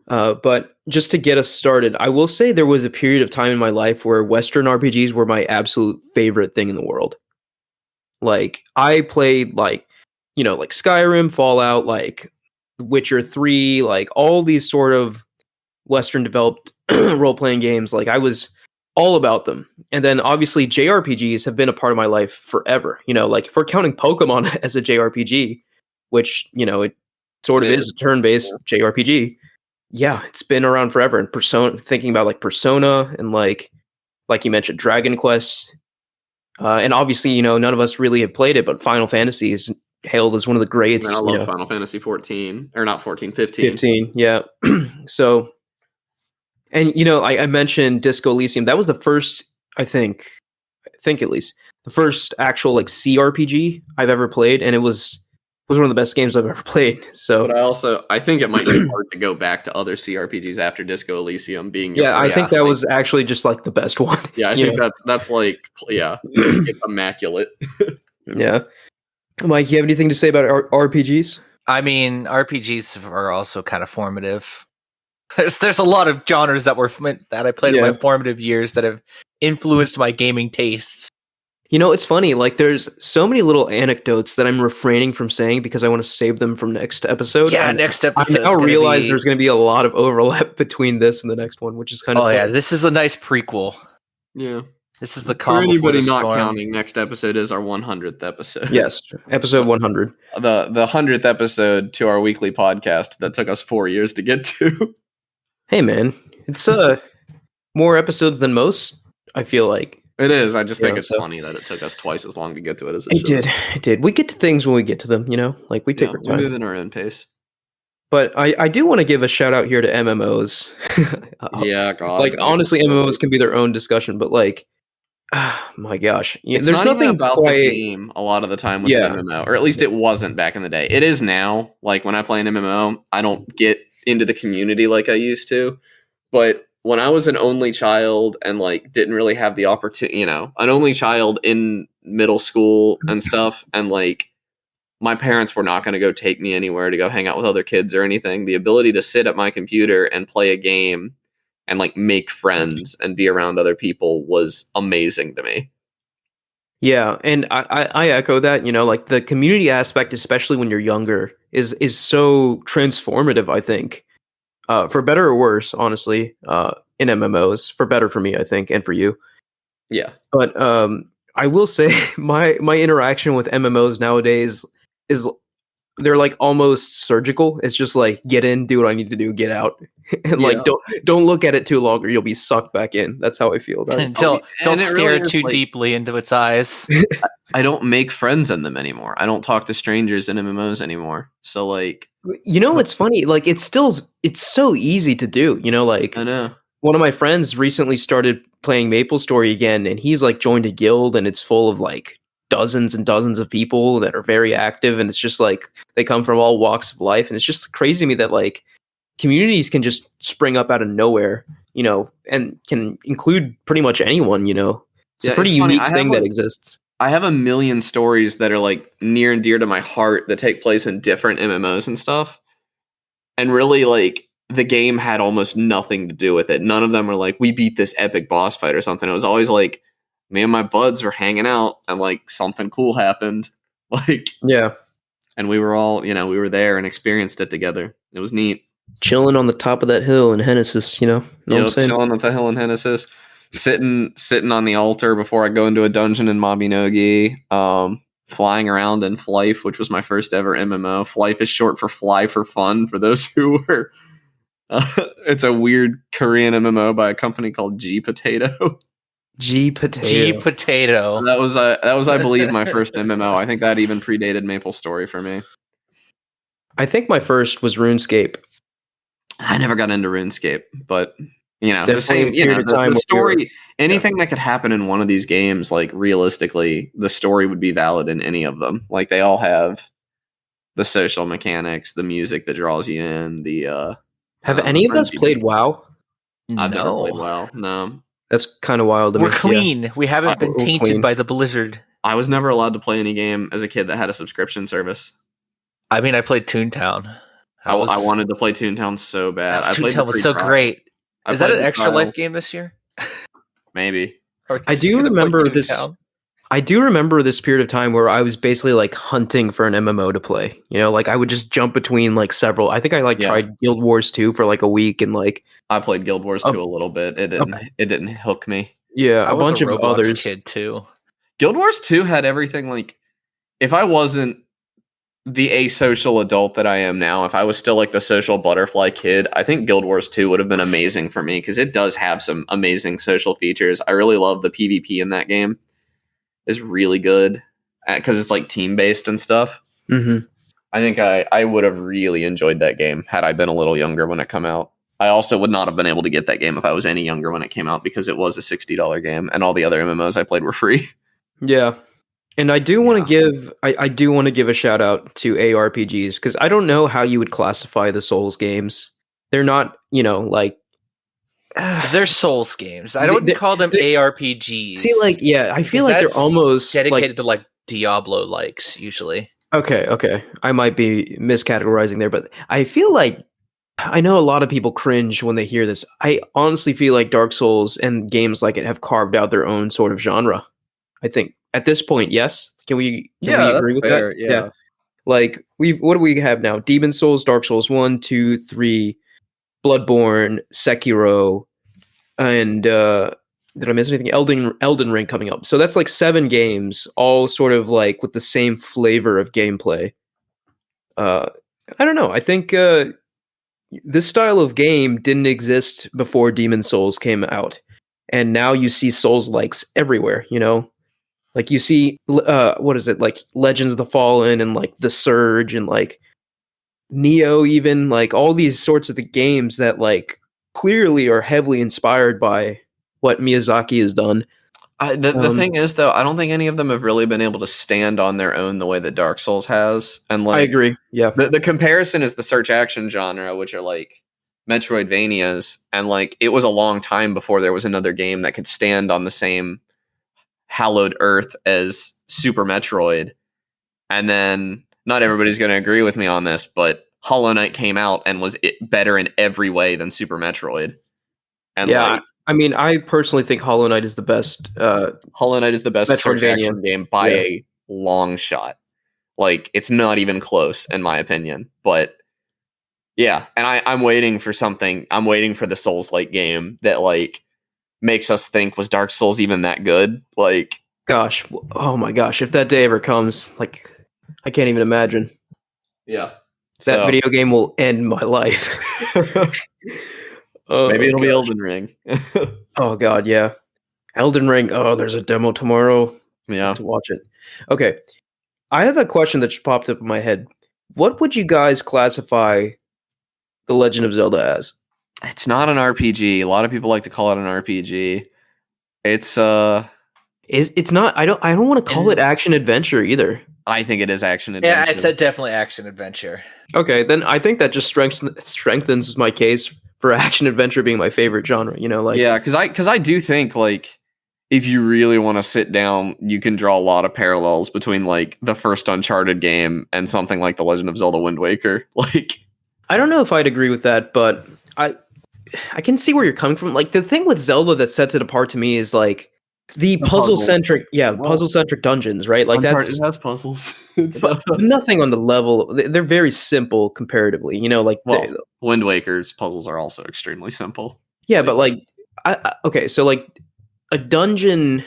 but just to get us started, I will say there was a period of time in my life where Western RPGs were my absolute favorite thing in the world. Like I played like Skyrim, Fallout, like Witcher 3, like all these sort of Western developed role-playing games. Like I was all about them. And then obviously JRPGs have been a part of my life forever. Like if we're counting Pokemon as a JRPG, which, it sort of is a turn-based JRPG. Yeah, it's been around forever. And Persona, thinking about like Persona and like you mentioned, Dragon Quest. And obviously, none of us really have played it, but Final Fantasy is hailed as one of the greats. I love Final Fantasy 14, or not 14, 15. 15, yeah. So And I mentioned Disco Elysium. That was the first, I think at least the first actual like CRPG I've ever played, and it was one of the best games I've ever played. So, but I think it might be hard to go back to other CRPGs after Disco Elysium being your yeah, first. I think that was actually just like the best one. Yeah, I think that's like it's immaculate. Yeah, Mike, you have anything to say about RPGs? I mean, RPGs are also kind of formative. There's a lot of genres that I played in my formative years that have influenced my gaming tastes. It's funny. Like, there's so many little anecdotes that I'm refraining from saying because I want to save them from next episode. Yeah, next episode. I now realize there's going to be a lot of overlap between this and the next one, which is kind of fun. fun. Yeah, this is a nice prequel. Yeah. This is the For anybody not counting, next episode is our 100th episode. Yes, episode 100. The 100th episode to our weekly podcast that took us 4 years to get to. Hey, man, it's more episodes than most, I feel like. It is. I just think it's funny that it took us twice as long to get to it as it should. It did. We get to things when we get to them, like we take our time. We move in our own pace. But I do want to give a shout out here to MMOs. Yeah, God. Like, honestly, MMOs can be their own discussion, but like, my gosh, it's there's not nothing even about the game a lot of the time with an MMO, or at least it wasn't back in the day. It is now. Like, when I play an MMO, I don't get into the community like I used to. But when I was an only child and like didn't really have the opportunity, an only child in middle school and stuff, and like my parents were not going to go take me anywhere to go hang out with other kids or anything. The ability to sit at my computer and play a game and like make friends and be around other people was amazing to me. Yeah, and I echo that. Like the community aspect, especially when you're younger, is so transformative, I think. For better or worse, honestly, in MMOs, for better for me, I think, and for you. Yeah. But I will say my interaction with MMOs nowadays is they're like almost surgical. It's just like get in, do what I need to do, get out, and like don't look at it too long or you'll be sucked back in. That's how I feel about it. Don't stare too deeply into its eyes. I don't make friends in them anymore. I don't talk to strangers in MMOs anymore. So like, it's funny. Like it's so easy to do. Like I know one of my friends recently started playing MapleStory again, and he's like joined a guild, and it's full of like dozens and dozens of people that are very active, and it's just like they come from all walks of life, and it's just crazy to me that like communities can just spring up out of nowhere, and can include pretty much anyone. It's a pretty unique thing that exists. I have a million stories that are like near and dear to my heart that take place in different MMOs and stuff. And really like the game had almost nothing to do with it. None of them were like, we beat this epic boss fight or something. It was always like me and my buds were hanging out and like something cool happened. Like, yeah. And we were all, we were there and experienced it together. It was neat. Chilling on the top of that hill in Hennesis, know what I'm saying? Chilling on the hill in Hennesis. Sitting on the altar before I go into a dungeon in Mabinogi, flying around in Flife, which was my first ever MMO. Flife is short for Fly for Fun, for those who were... it's a weird Korean MMO by a company called G Potato. G Potato. That was, I believe, my first MMO. I think that even predated MapleStory for me. I think my first was RuneScape. I never got into RuneScape, but... the same, the story, anything that could happen in one of these games, like realistically, the story would be valid in any of them. Like they all have the social mechanics, the music that draws you in, have any of us played WoW? I've never played WoW. No. That's kind of wild to me. We're clean. Yeah. We haven't been tainted by the Blizzard. I was never allowed to play any game as a kid that had a subscription service. I mean, I played Toontown. I wanted to play Toontown so bad. Toontown was so great. Is that an Extra Life game this year? Maybe. I do remember this. I do remember this period of time where I was basically like hunting for an MMO to play. Like I would just jump between like several. I think I tried Guild Wars 2 for like a week, and like I played Guild Wars 2 a little bit. It didn't hook me. Yeah, a bunch of Roblox others. Kid too. Guild Wars 2 had everything. Like if I wasn't the asocial adult that I am now, if I was still like the social butterfly kid, I think Guild Wars 2 would have been amazing for me because it does have some amazing social features. I really love the PvP in that game. It's really good because it's like team based and stuff. Mm-hmm. I think I would have really enjoyed that game had I been a little younger when it come out. I also would not have been able to get that game if I was any younger when it came out because it was a $60 game and all the other MMOs I played were free. Yeah. And I do want to give I do want to give a shout out to ARPGs because I don't know how you would classify the Souls games. They're not, like they're Souls games. I don't call them ARPGs. See, like, yeah, I feel like they're almost dedicated to like Diablo likes usually. Okay. I might be miscategorizing there, but I feel like I know a lot of people cringe when they hear this. I honestly feel like Dark Souls and games like it have carved out their own sort of genre. I think at this point, yes. Can we agree with fair, that? Yeah. Like what do we have now? Demon Souls, Dark Souls 1, 2, 3, Bloodborne, Sekiro, and did I miss anything? Elden Ring coming up. So that's like 7 games, all sort of like with the same flavor of gameplay. I don't know. I think this style of game didn't exist before Demon Souls came out, and now you see Soulslikes everywhere. Like you see, what is it, like Legends of the Fallen and like The Surge and like Neo, even like all these sorts of the games that like clearly are heavily inspired by what Miyazaki has done. The thing is, though, I don't think any of them have really been able to stand on their own the way that Dark Souls has. And like, I agree. Yeah. The comparison is the search action genre, which are like Metroidvanias. And like, it was a long time before there was another game that could stand on the same hallowed earth as Super Metroid. And then not everybody's going to agree with me on this, but Hollow Knight came out and was better in every way than Super Metroid. And yeah, I mean, I personally think Hollow Knight is the best. Hollow Knight is the best search action game by a long shot. Like, it's not even close, in my opinion. But yeah, and I'm waiting for something. I'm waiting for the Souls-like game that like makes us think, was Dark Souls even that good? Like, gosh, oh my gosh, if that day ever comes, like, I can't even imagine. Yeah, that video game will end my life. Maybe it'll be Elden Ring. Oh god, yeah, Elden Ring. Oh, there's a demo tomorrow. Yeah, I have to watch it. Okay, I have a question that just popped up in my head. What would you guys classify The Legend of Zelda as? It's not an RPG. A lot of people like to call it an RPG. It's it's not. I don't want to call it action adventure either. I think it is action adventure. Yeah, it's definitely action adventure. Okay, then I think that just strengthens my case for action adventure being my favorite genre. Yeah, because I do think like if you really want to sit down, you can draw a lot of parallels between like the first Uncharted game and something like The Legend of Zelda: Wind Waker. Like, I don't know if I'd agree with that, but I can see where you're coming from. Like, the thing with Zelda that sets it apart to me is like the puzzle-centric, puzzle-centric dungeons, right? Like, it has puzzles. But nothing on the level. They're very simple comparatively, Wind Waker's puzzles are also extremely simple. Yeah, but like, okay, so like a dungeon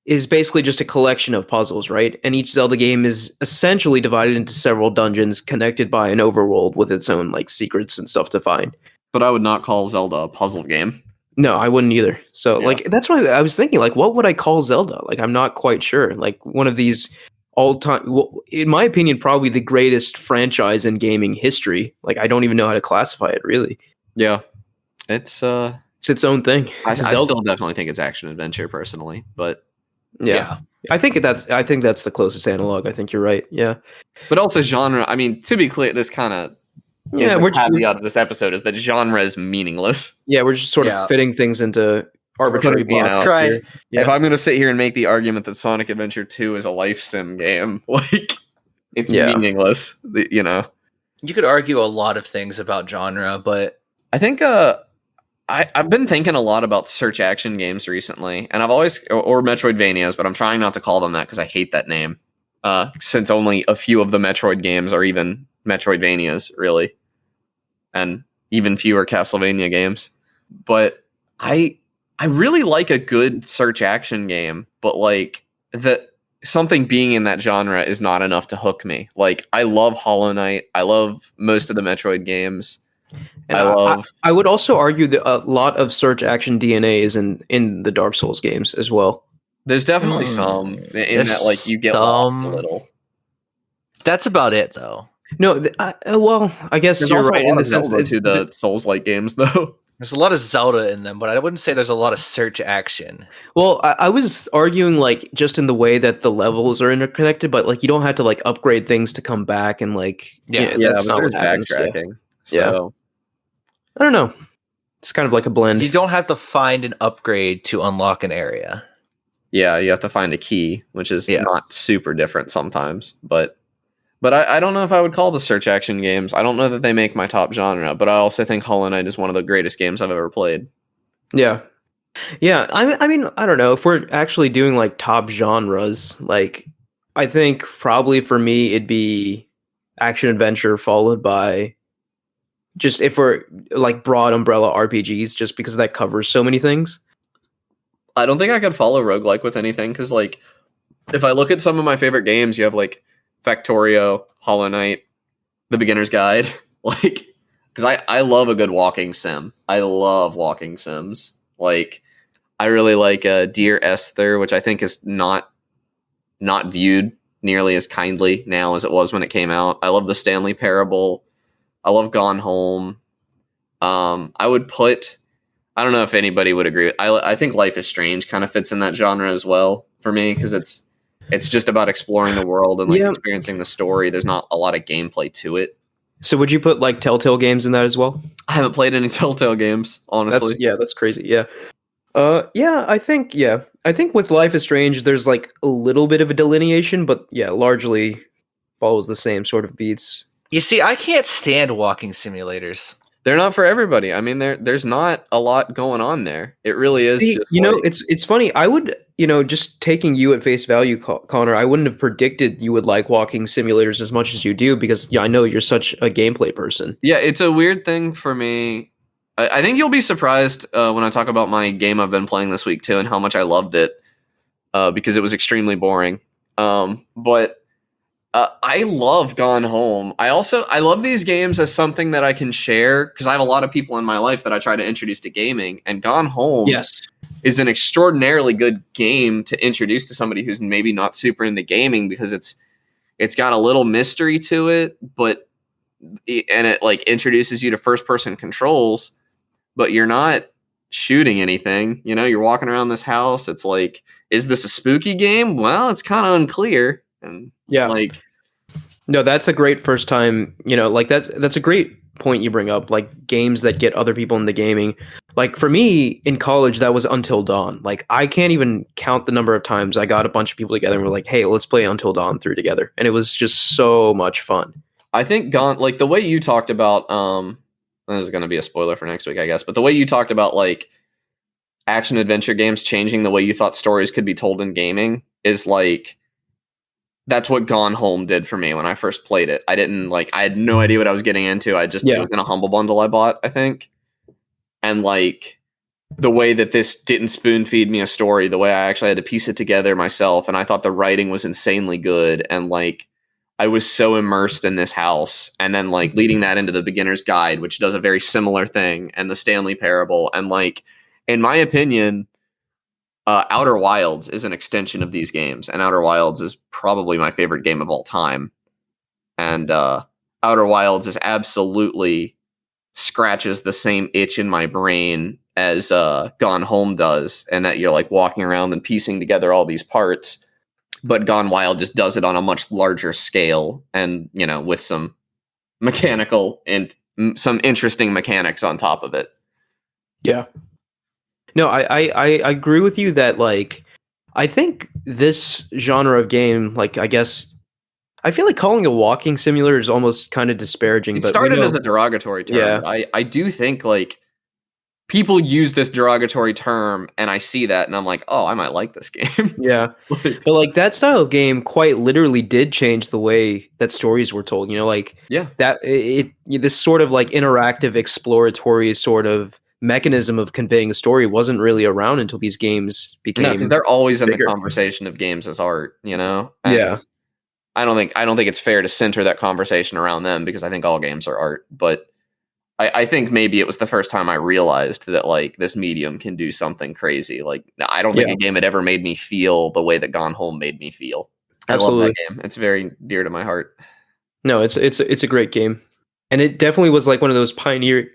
is basically just a collection of puzzles, right? And each Zelda game is essentially divided into several dungeons connected by an overworld with its own like secrets and stuff to find. But I would not call Zelda a puzzle game. No, I wouldn't either. So like, that's why I was thinking, like, what would I call Zelda? Like, I'm not quite sure. Like, one of these all-time, well, in my opinion, probably the greatest franchise in gaming history. Like, I don't even know how to classify it, really. Yeah, it's its own thing. I still definitely think it's action adventure personally, but yeah. I think that's the closest analog. I think you're right. Yeah, but also genre. I mean, to be clear, this kind of the caveat of this episode is that genre is meaningless. Yeah, we're just sort of fitting things into arbitrary boxes. If I'm going to sit here and make the argument that Sonic Adventure 2 is a life sim game, like, it's meaningless. You could argue a lot of things about genre, but I think I've been thinking a lot about search action games recently, and I've always or Metroidvanias, but I'm trying not to call them that because I hate that name. Since only a few of the Metroid games are even Metroidvanias, really, and even fewer Castlevania games. But I really like a good search action game, but like something being in that genre is not enough to hook me. Like, I love Hollow Knight. I love most of the Metroid games. And I would also argue that a lot of search action DNA is in the Dark Souls games as well. There's definitely some in that, like, you get lost a little. That's about it, though. No, well, I guess There's you're also right a in lot the of sense that Zelda to the Souls-like games, though. There's a lot of Zelda in them, but I wouldn't say there's a lot of search action. well, I was arguing like just in the way that the levels are interconnected, but like you don't have to like upgrade things to come back and like Yeah. Yeah, that's but not what there's happens. Yeah. backtracking. Yeah. So I don't know. It's kind of like a blend. You don't have to find an upgrade to unlock an area. yeah, you have to find a key, which is Yeah. not super different sometimes. But I don't know if I would call the search action games. I don't know that they make my top genre, but I also think Hollow Knight is one of the greatest games I've ever played. Yeah. Yeah, I mean, I don't know if we're actually doing like top genres. Like, I think probably for me it'd be action adventure followed by just if we're like broad umbrella RPGs, just because that covers so many things. I don't think I could follow roguelike with anything because, like, if I look at some of my favorite games, you have like Factorio, Hollow Knight, The Beginner's Guide, like, because I love a good walking sim. I love walking sims. Like, I really like Dear Esther, which I think is not viewed nearly as kindly now as it was when it came out. I love the Stanley Parable. I love Gone Home. I would put. I don't know if anybody would agree. I think Life is Strange kind of fits in that genre as well for me because it's just about exploring the world and like Yeah. experiencing the story. There's not a lot of gameplay to it. So would you put like Telltale games in that as well? I haven't played any Telltale games, honestly. That's crazy. Yeah. I think with Life is Strange there's like a little bit of a delineation, but yeah, largely follows the same sort of beats. You see, I can't stand walking simulators. They're not for everybody. I mean, there's not a lot going on there. It really is See, just you know, like, it's funny. I would, just taking you at face value, Connor, I wouldn't have predicted you would like walking simulators as much as you do because I know you're such a gameplay person. yeah, it's a weird thing for me. I think you'll be surprised when I talk about my game I've been playing this week too and how much I loved it because it was extremely boring. But I love Gone Home. I love these games as something that I can share because I have a lot of people in my life that I try to introduce to gaming, and Gone Home Yes. is an extraordinarily good game to introduce to somebody who's maybe not super into gaming because it's got a little mystery to it, but it like introduces you to first person controls, but you're not shooting anything. You're walking around this house. It's like, is this a spooky game? Well, it's kind of unclear. And Yeah. like, No, that's a great first time, like that's a great point you bring up, like games that get other people into gaming. Like for me in college, that was Until Dawn. Like I can't even count the number of times I got a bunch of people together and we're like, hey, let's play Until Dawn 3 together. And it was just so much fun. I think like the way you talked about, this is going to be a spoiler for next week, I guess, but the way you talked about like action adventure games changing the way you thought stories could be told in gaming is like, that's what Gone Home did for me when I first played it. I had no idea what I was getting into. It was in a Humble Bundle I bought, I think. And like the way that this didn't spoon feed me a story, the way I actually had to piece it together myself. And I thought the writing was insanely good. And like, I was so immersed in this house. And then like leading that into the Beginner's Guide, which does a very similar thing, and the Stanley Parable. And like, in my opinion, Outer Wilds is an extension of these games, and Outer Wilds is probably my favorite game of all time. And Outer Wilds is absolutely scratches the same itch in my brain as Gone Home does, and that you're like walking around and piecing together all these parts. But Gone Wild just does it on a much larger scale, and with some mechanical and some interesting mechanics on top of it. Yeah. No, I agree with you that like I think this genre of game, like I guess I feel like calling a walking simulator is almost kind of disparaging. It But started as a derogatory term. Yeah. But I do think like people use this derogatory term, and I see that, and I'm like, oh, I might like this game. Yeah, but like that style of game quite literally did change the way that stories were told. Like Yeah. that this sort of like interactive, exploratory sort of mechanism of conveying a story wasn't really around until these games became. No, because they're always in bigger. the conversation of games as art, And Yeah. I don't think it's fair to center that conversation around them because I think all games are art. But I think maybe it was the first time I realized that like this medium can do something crazy. Like I don't think a game had ever made me feel the way that Gone Home made me feel. I love Absolutely. that game. It's very dear to my heart. No, it's a great game, and it definitely was like one of those pioneering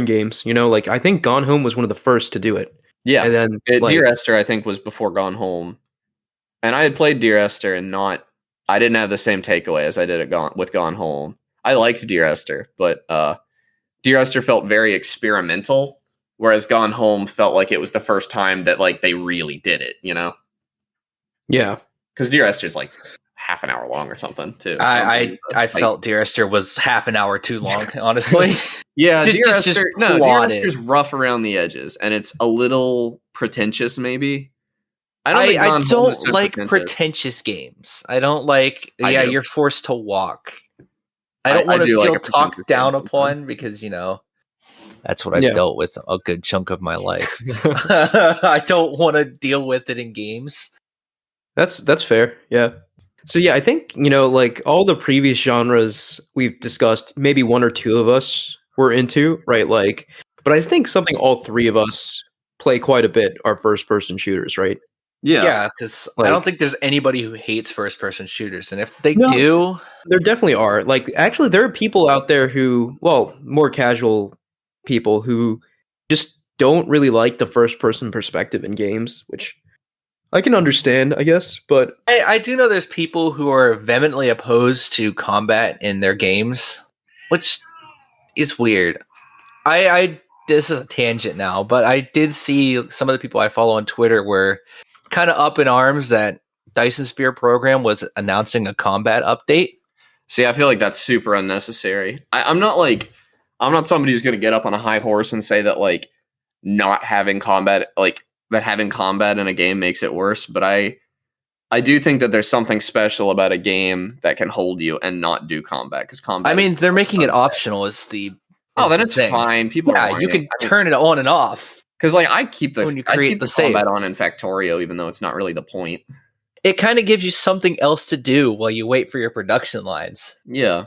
games. You know, like I think Gone Home was one of the first to do it, Yeah, and then Dear like Esther I think was before Gone Home, and I had played Dear Esther and I didn't have the same takeaway as I did with Gone Home. I liked Dear Esther, but Dear Esther felt very experimental, whereas Gone Home felt like it was the first time that like they really did it. You know, yeah, because Dear Esther's like half an hour long or something too. I felt Dear Esther was half an hour too long, honestly. Yeah, Just- Dear just- just Esther. No, Dear plotted. Esther's rough around the edges, and it's a little pretentious. Maybe I don't think I Gone Home is don't so like pretentious. pretentious games. I don't like. I do. You're forced to walk. I I don't want to do like feel a pretentious talked down game upon because that's what I've Yeah. dealt with a good chunk of my life. I don't want to deal with it in games. That's fair. Yeah. So yeah, I think like all the previous genres we've discussed, maybe one or two of us were into, right? Like, but I think something all three of us play quite a bit are first-person shooters, right? Yeah, because I Like- don't think there's anybody who hates first-person shooters, and if they No. do, There definitely are. Like, actually, there are people out there who, well, more casual people who just don't really like the first-person perspective in games, which I can understand, I guess. But I do know there's people who are vehemently opposed to combat in their games, which is weird. I this is a tangent now, but I did see some of the people I follow on Twitter were kind of up in arms that Dyson Sphere program was announcing a combat update. See, I feel like that's super unnecessary. I'm not somebody who's going to get up on a high horse and say that like not having combat, like that having combat in a game makes it worse. But I do think that there's something special about a game that can hold you and not do combat because combat. I mean, they're making it optional. Is the then the it's thing. fine. People are Yeah, you whining. can turn it on and off. Because like I keep the when you I create keep the the save. combat on in Factorio, even though it's not really the point. It kind of gives you something else to do while you wait for your production lines. Yeah.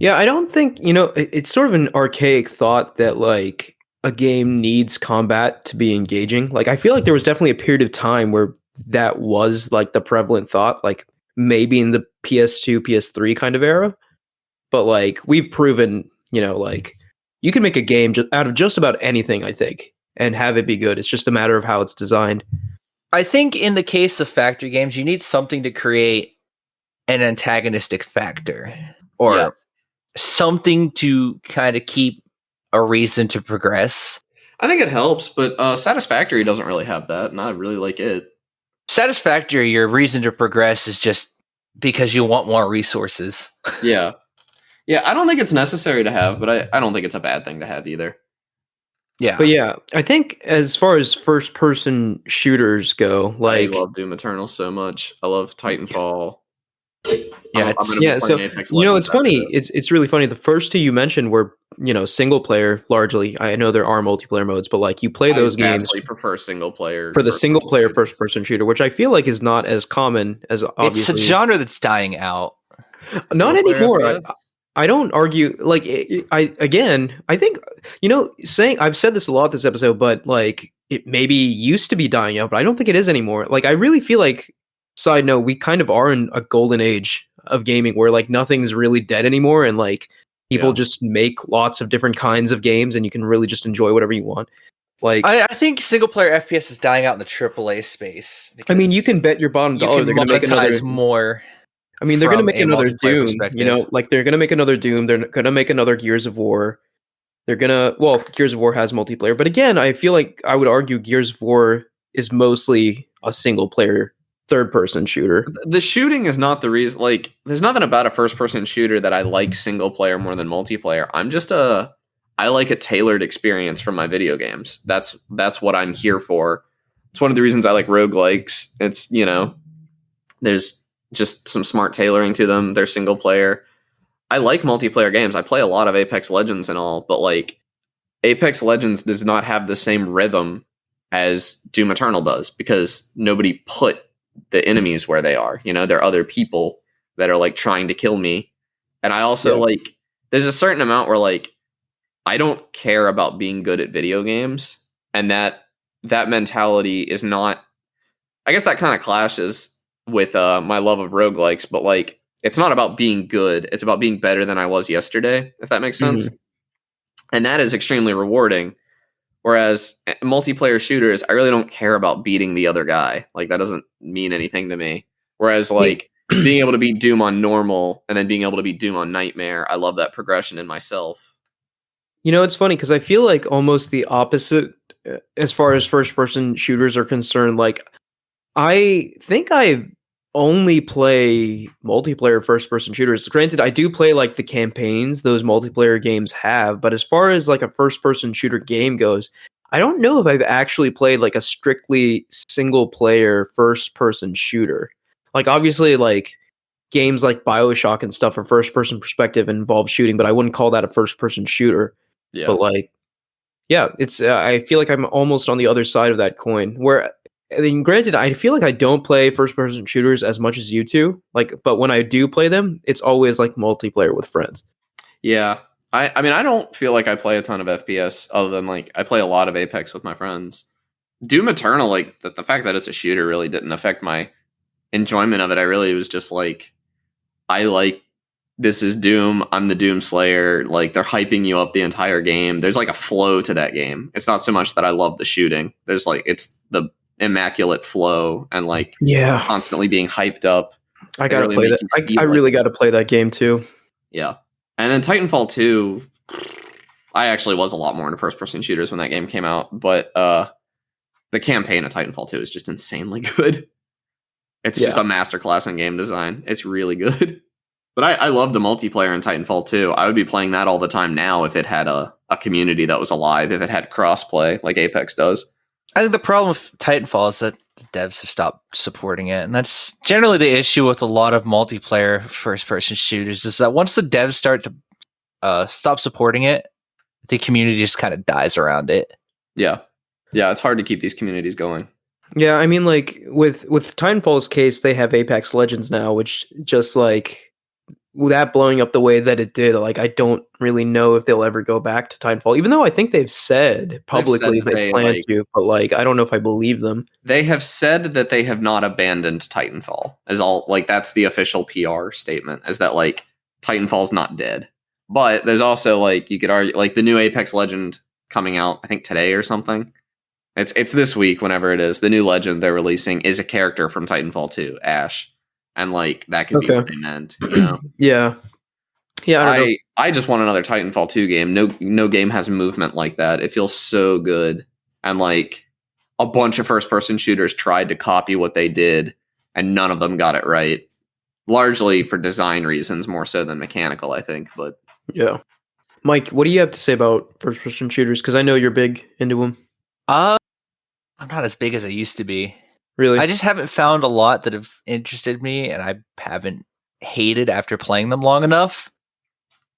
yeah, I don't think, it's sort of an archaic thought that like a game needs combat to be engaging. Like I feel like there was definitely a period of time where that was like the prevalent thought, like maybe in the PS2, PS3 kind of era. But like we've proven, like you can make a game out of just about anything, I think, and have it be good. It's just a matter of how it's designed. I think in the case of factory games, you need something to create an antagonistic factor or Yeah. something to kind of keep a reason to progress. I think it helps, but Satisfactory doesn't really have that, and I really like it. Satisfactory, your reason to progress is just because you want more resources. Yeah. Yeah, I don't think it's necessary to have, but I don't think it's a bad thing to have either. Yeah. But yeah, I think as far as first person shooters go, like I love Doom Eternal so much. I love Titanfall. Yeah, I'm gonna yeah, be so playing Apex it's Legends funny. after this. It's really funny. The first two you mentioned were single player largely. I know there are multiplayer modes, but like you play those I games vastly prefer single player for the single player shooters. first person shooter, which I feel like is not as common as obviously. it's a genre that's dying out. Not Single player anymore. FPS? I don't argue. Like I think saying I've said this a lot this episode, but like it maybe used to be dying out, but I don't think it is anymore. Like I really feel like. Side note, we kind of are in a golden age of gaming where like nothing's really dead anymore, and like people Yeah. just make lots of different kinds of games, and you can really just enjoy whatever you want. Like I think single player FPS is dying out in the AAA space. I mean, you because can bet your bottom you dollar can they're going to make another. monetize more. I mean, they're going to from make a another multiplayer Doom. perspective. Like they're going to make another Doom. They're going to make another Gears of War. They're gonna. Well, Gears of War has multiplayer, but again, I feel like I would argue Gears of War is mostly a single player, third person shooter. The shooting is not the reason. Like, there's nothing about a first person shooter that I like single player more than multiplayer. I like a tailored experience from my video games. That's what I'm here for. It's one of the reasons I like roguelikes. It's, there's just some smart tailoring to them. They're single player. I like multiplayer games. I play a lot of Apex Legends and all, but like Apex Legends does not have the same rhythm as Doom Eternal does because nobody put the enemies where they are. There are other people that are like trying to kill me. And I also like, there's a certain amount where like, I don't care about being good at video games. And that mentality is not, I guess that kind of clashes with my love of roguelikes, but like it's not about being good. It's about being better than I was yesterday, if that makes sense. And that is extremely rewarding. Whereas multiplayer shooters, I really don't care about beating the other guy. Like, that doesn't mean anything to me. Whereas, like, being able to beat Doom on normal and then being able to beat Doom on Nightmare, I love that progression in myself. You know, it's funny because I feel like almost the opposite as far as first-person shooters are concerned. Like, I think I only play multiplayer first-person shooters. Granted, I do play like the campaigns those multiplayer games have, but as far as like a first-person shooter game goes, I don't know if I've actually played like a strictly single-player first-person shooter. Like, obviously, like games like BioShock and stuff are first-person perspective and involve shooting, but I wouldn't call that a first-person shooter. Yeah. But like, yeah, it's I feel like I'm almost on the other side of that coin. Where, I mean, granted, I feel like I don't play first-person shooters as much as you two. Like, but when I do play them, it's always like multiplayer with friends. Yeah. I mean, I don't feel like I play a ton of FPS other than, like, I play a lot of Apex with my friends. Doom Eternal, like, the fact that it's a shooter really didn't affect my enjoyment of it. I really was just like, I like, this is Doom. I'm the Doom Slayer. Like, they're hyping you up the entire game. There's like a flow to that game. It's not so much that I love the shooting. There's like, it's the immaculate flow and like constantly being hyped up. I gotta play that. I really gotta play that game too. Yeah. And then Titanfall 2, I actually was a lot more into first-person shooters when that game came out, but the campaign of Titanfall 2 is just insanely good. It's just a masterclass in game design. It's really good. But I love the multiplayer in Titanfall 2. I would be playing that all the time now if it had a community that was alive, if it had crossplay like Apex does. I think the problem with Titanfall is that the devs have stopped supporting it. And that's generally the issue with a lot of multiplayer first-person shooters, is that once the devs start to stop supporting it, the community just kind of dies around it. Yeah. Yeah, it's hard to keep these communities going. Yeah, I mean, like, with Titanfall's case, they have Apex Legends now, which just, like, that blowing up the way that it did, like, I don't really know if they'll ever go back to Titanfall, even though I think they've said publicly they plan to, but, like, I don't know if I believe them. They have said that they have not abandoned Titanfall, as all, like, that's the official PR statement, is that, like, Titanfall's not dead. But there's also, like, you could argue, like, the new Apex Legend coming out, I think today or something. It's this week, whenever it is. The new Legend they're releasing is a character from Titanfall 2, Ash. And, like, that could be what they meant, you know? Yeah. I just want another Titanfall 2 game. No game has movement like that. It feels so good. And, like, a bunch of first-person shooters tried to copy what they did, and none of them got it right. Largely for design reasons, more so than mechanical, I think. But yeah. Mike, what do you have to say about first-person shooters? Because I know you're big into them. I'm not as big as I used to be. Really? I just haven't found a lot that have interested me, and I haven't hated after playing them long enough.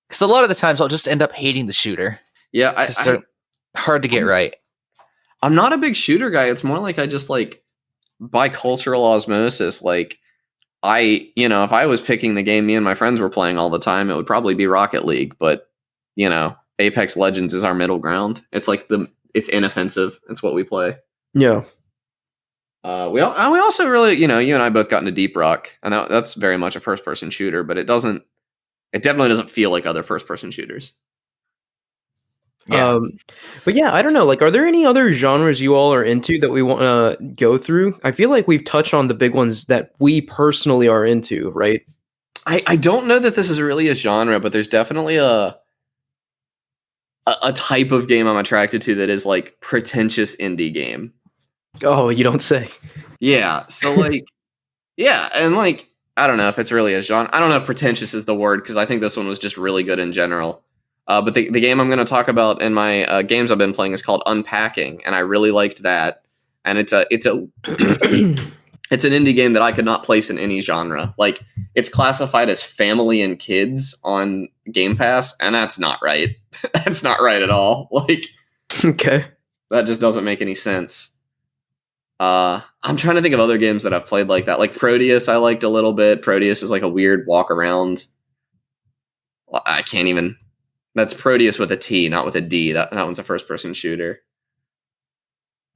Because a lot of the times I'll just end up hating the shooter. Yeah, they're hard to get right. I'm not a big shooter guy. It's more like I just, like, by cultural osmosis, like, if I was picking the game me and my friends were playing all the time, it would probably be Rocket League. But, Apex Legends is our middle ground. It's like it's inoffensive. It's what we play. Yeah. We also really, you and I both got into Deep Rock, and that's very much a first-person shooter, but it definitely doesn't feel like other first-person shooters. Yeah. But yeah, I don't know. Like, are there any other genres you all are into that we want to go through? I feel like we've touched on the big ones that we personally are into, right? I don't know that this is really a genre, but there's definitely a type of game I'm attracted to that is, like, pretentious indie game. Oh, you don't say. Yeah. So, like, yeah. And, like, I don't know if it's really a genre. I don't know if pretentious is the word, because I think this one was just really good in general. But the game I'm going to talk about in my games I've been playing is called Unpacking, and I really liked that. And it's it's an indie game that I could not place in any genre. Like, it's classified as family and kids on Game Pass, and that's not right. That's not right at all. Like, okay, that just doesn't make any sense. I'm trying to think of other games that I've played like that. Like Proteus, I liked a little bit. Proteus is like a weird walk around. I can't even. That's Proteus with a T, not with a D. That one's a first person shooter.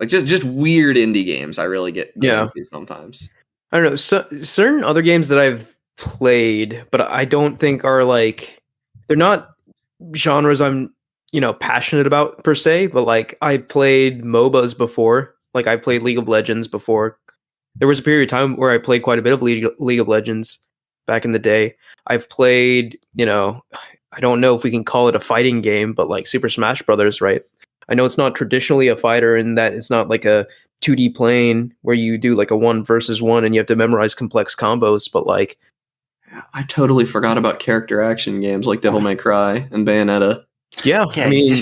Like just weird indie games. I really get into sometimes. I don't know. So, certain other games that I've played, but I don't think are like they're not genres I'm passionate about per se. But like I played MOBAs before. Like I played League of Legends before. There was a period of time where I played quite a bit of League of Legends back in the day. I've played, I don't know if we can call it a fighting game, but like Super Smash Brothers, right? I know it's not traditionally a fighter in that it's not like a 2D plane where you do like a 1 versus 1 and you have to memorize complex combos, but like I totally forgot about character action games like Devil May Cry and Bayonetta. yeah, I mean,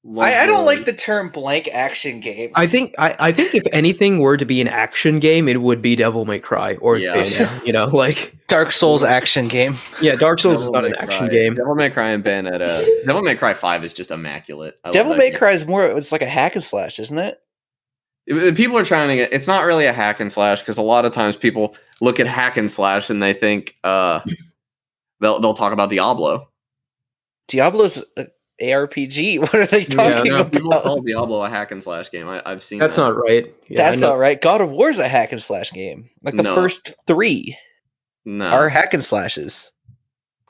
I don't like the term blank action games. I think if anything were to be an action game, it would be Devil May Cry or Bayonetta, like Dark Souls action game. Yeah, Dark Souls is not an action game. Devil May Cry and Bayonetta. Devil May Cry 5 is just immaculate. Devil May Cry is more, it's like a hack and slash, isn't it? People are trying to get, it's not really a hack and slash because a lot of times people look at hack and slash and they think they'll talk about Diablo. Diablo's ARPG. What are they talking about? People call Diablo a hack and slash game. I've seen that's that. not right. Yeah, that's not right. God of War is a hack and slash game. Like the first 3 are hack and slashes.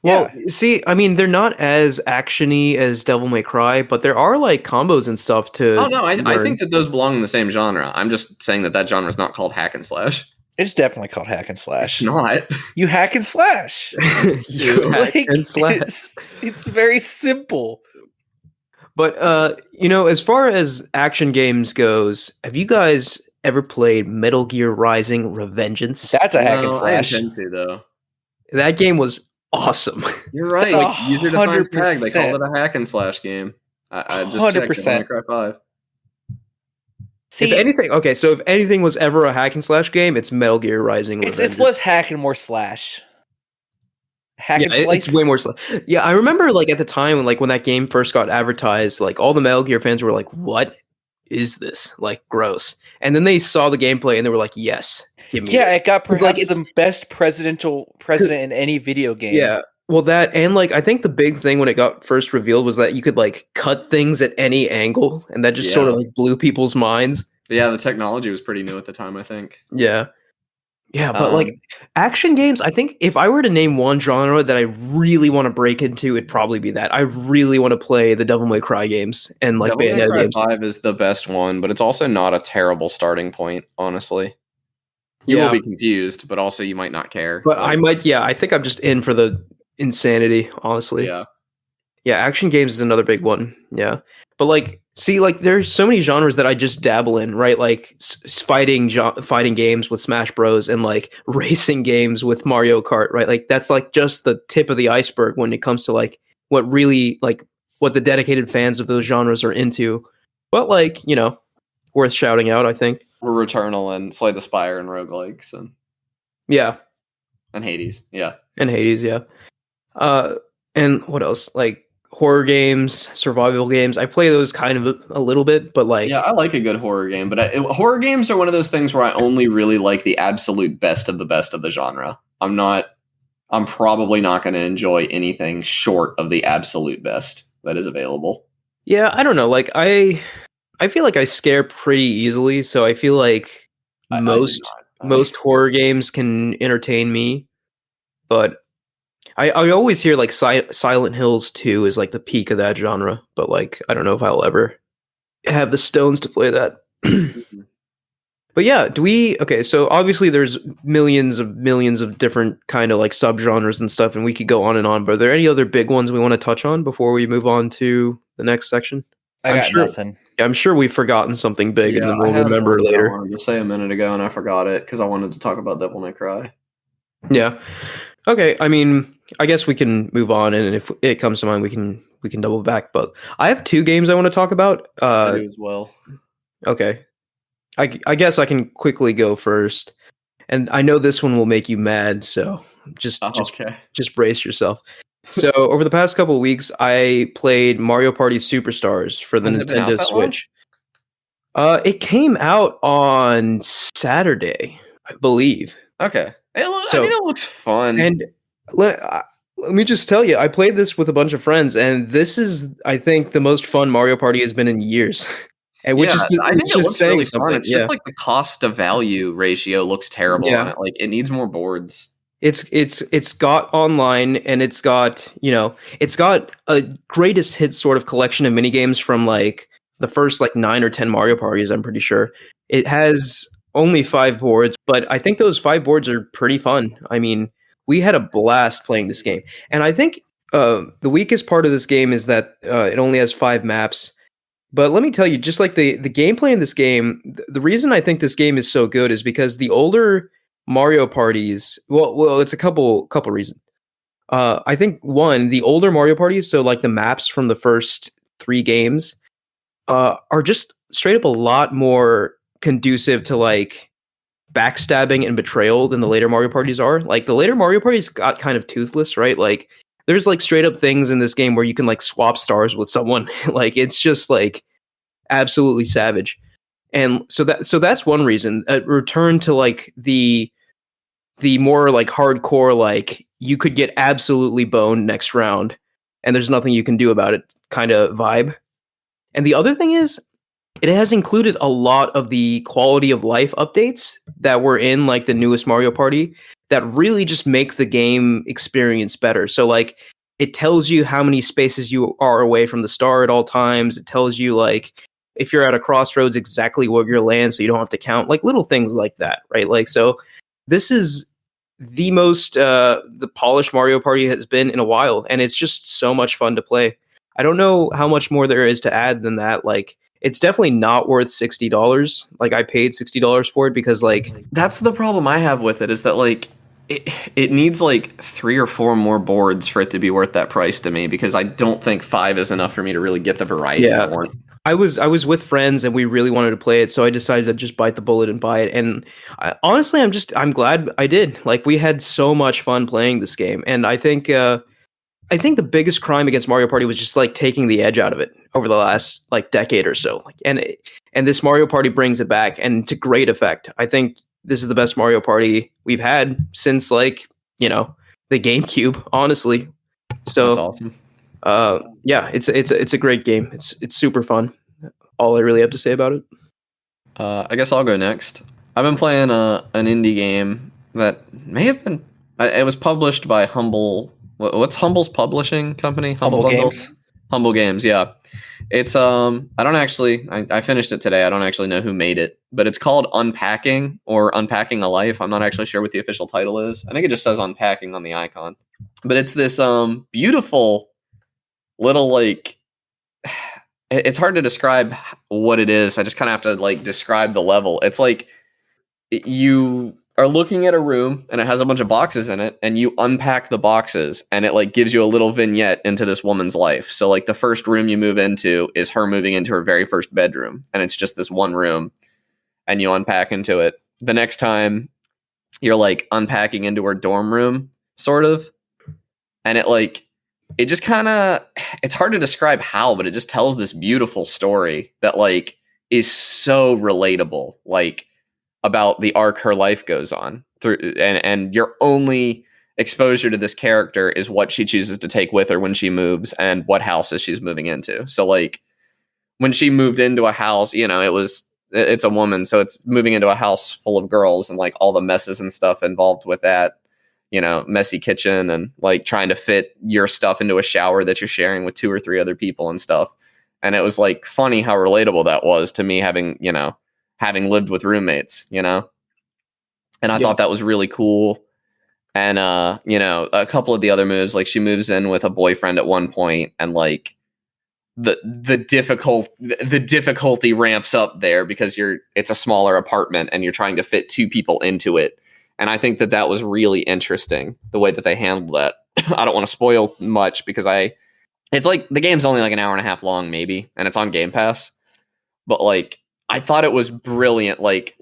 Well, see, I mean, they're not as actiony as Devil May Cry, but there are like combos and stuff to. Oh no, I think that those belong in the same genre. I'm just saying that genre is not called hack and slash. It's definitely called hack and slash. It's not. You hack and slash. You hack and slash. It's very simple. But as far as action games goes, have you guys ever played Metal Gear Rising: Revengeance? That's a hack and slash. I intend to though. That game was awesome. You're right. Like user-defined tag, they called it a hack and slash game. I just 100%. Checked Devil May Cry 5. See, if anything was ever a hack and slash game, it's Metal Gear Rising. It's less hack and more slash. Hack and slice. It's way more slash. Yeah, I remember like at the time when that game first got advertised, like all the Metal Gear fans were like, "What is this? Like gross." And then they saw the gameplay and they were like, "Yes, give me." Yeah, this. It got perhaps the best president in any video game. Yeah. Well, that and like I think the big thing when it got first revealed was that you could like cut things at any angle, and that just sort of like blew people's minds. Yeah, the technology was pretty new at the time, I think. Yeah, but like action games, I think if I were to name one genre that I really want to break into, it'd probably be that. I really want to play the Devil May Cry games and like Devil May Cry 5 is the best one, but it's also not a terrible starting point, honestly. You will be confused, but also you might not care. But I might, I think I'm just in for the insanity, honestly. Yeah, action games is another big one. Yeah, but like, see, like there's so many genres that I just dabble in, right? Like fighting games with Smash Bros. And like racing games with Mario Kart, right? Like that's like just the tip of the iceberg when it comes to like what really like what the dedicated fans of those genres are into. But like, worth shouting out, I think. We're Returnal and Slay the Spire and Roguelikes and Hades, and Hades, and what else? Like horror games, survival games. I play those kind of a little bit, but like I like a good horror game. But horror games are one of those things where I only really like the absolute best of the genre. I'm probably not going to enjoy anything short of the absolute best that is available. Yeah, I don't know. Like I feel like I scare pretty easily, so I feel like most horror games can entertain me, but I always hear like Silent Hills 2 is like the peak of that genre, but like I don't know if I'll ever have the stones to play that. But yeah, so obviously there's millions of different kind of like subgenres and stuff, and we could go on and on, but are there any other big ones we want to touch on before we move on to the next section? I got nothing. I'm sure we've forgotten something big, and then we'll remember later. I wanted to say a minute ago, and I forgot it because I wanted to talk about Devil May Cry. Yeah. Okay. I mean, I guess we can move on, and if it comes to mind, we can double back. But I have 2 games I want to talk about. I do as well. Okay. I guess I can quickly go first, and I know this one will make you mad, so just brace yourself. So over the past couple of weeks, I played Mario Party Superstars for the Nintendo Switch. It came out on Saturday, I believe. Okay. It looks fun. And let me just tell you, I played this with a bunch of friends, and this is, I think, the most fun Mario Party has been in years. And I think it looks really fun. It's just like the cost to value ratio looks terrible on it. Like it needs more boards. It's got online, and it's got a greatest hits sort of collection of mini games from like the first like 9 or 10 Mario parties. I'm pretty sure it has only 5 boards, but I think those 5 boards are pretty fun. I mean, we had a blast playing this game, and I think the weakest part of this game is that it only has 5 maps. But let me tell you, just like the gameplay in this game, the reason I think this game is so good is because the older Mario parties. Well, it's a couple reasons. I think one, the older Mario parties, so like the maps from the first 3 games, are just straight up a lot more conducive to like backstabbing and betrayal than the later Mario parties are. Like the later Mario parties got kind of toothless, right? Like there's like straight up things in this game where you can like swap stars with someone. Like it's just like absolutely savage. And so that's one reason. A return to like the more like hardcore, like you could get absolutely boned next round and there's nothing you can do about it kind of vibe. And the other thing is, it has included a lot of the quality of life updates that were in like the newest Mario Party that really just make the game experience better. So like it tells you how many spaces you are away from the star at all times. It tells you like if you're at a crossroads exactly where you're land, so you don't have to count, like little things like that, right? Like so this is the most the polished Mario Party has been in a while, and it's just so much fun to play. I don't know how much more there is to add than that. Like it's definitely not worth $60. Like I paid $60 for it because like That's the problem I have with it, is that like it needs like 3 or 4 more boards for it to be worth that price to me, because I don't think 5 is enough for me to really get the variety I want. I was with friends and we really wanted to play it, so I decided to just bite the bullet and buy it. And honestly, I'm glad I did. Like we had so much fun playing this game, and I think the biggest crime against Mario Party was just like taking the edge out of it over the last like decade or so. And this Mario Party brings it back, and to great effect. I think this is the best Mario Party we've had since like the GameCube, honestly. So That's awesome. Yeah, it's a great game. It's super fun. All I really have to say about it. I guess I'll go next. I've been playing an indie game that may have been. It was published by Humble. What's Humble's publishing company? Humble Games. Humble Games. Yeah, it's I don't actually. I finished it today. I don't actually know who made it, but it's called Unpacking or Unpacking a Life. I'm not actually sure what the official title is. I think it just says Unpacking on the icon. But it's this beautiful little like, it's hard to describe what it is. I just kind of have to like describe the level. It's like you are looking at a room and it has a bunch of boxes in it, and you unpack the boxes and it like gives you a little vignette into this woman's life. So like the first room you move into is her moving into her very first bedroom, and it's just this one room, and you unpack into it. The next time you're like unpacking into her dorm room, sort of, and it just kind of, it's hard to describe how, but it just tells this beautiful story that like is so relatable, like about the arc her life goes on through, and your only exposure to this character is what she chooses to take with her when she moves and what houses she's moving into. So like when she moved into a house, it's a woman, so it's moving into a house full of girls and like all the messes and stuff involved with that. Messy kitchen and like trying to fit your stuff into a shower that you're sharing with 2 or 3 other people and stuff. And it was like funny how relatable that was to me, having lived with roommates, and I thought that was really cool. And, a couple of the other moves, like she moves in with a boyfriend at one point, and like the difficulty ramps up there because it's a smaller apartment and you're trying to fit 2 people into it. And I think that was really interesting, the way that they handled that. I don't want to spoil much because it's like the game's only like an hour and a half long, maybe, and it's on Game Pass. But like, I thought it was brilliant. Like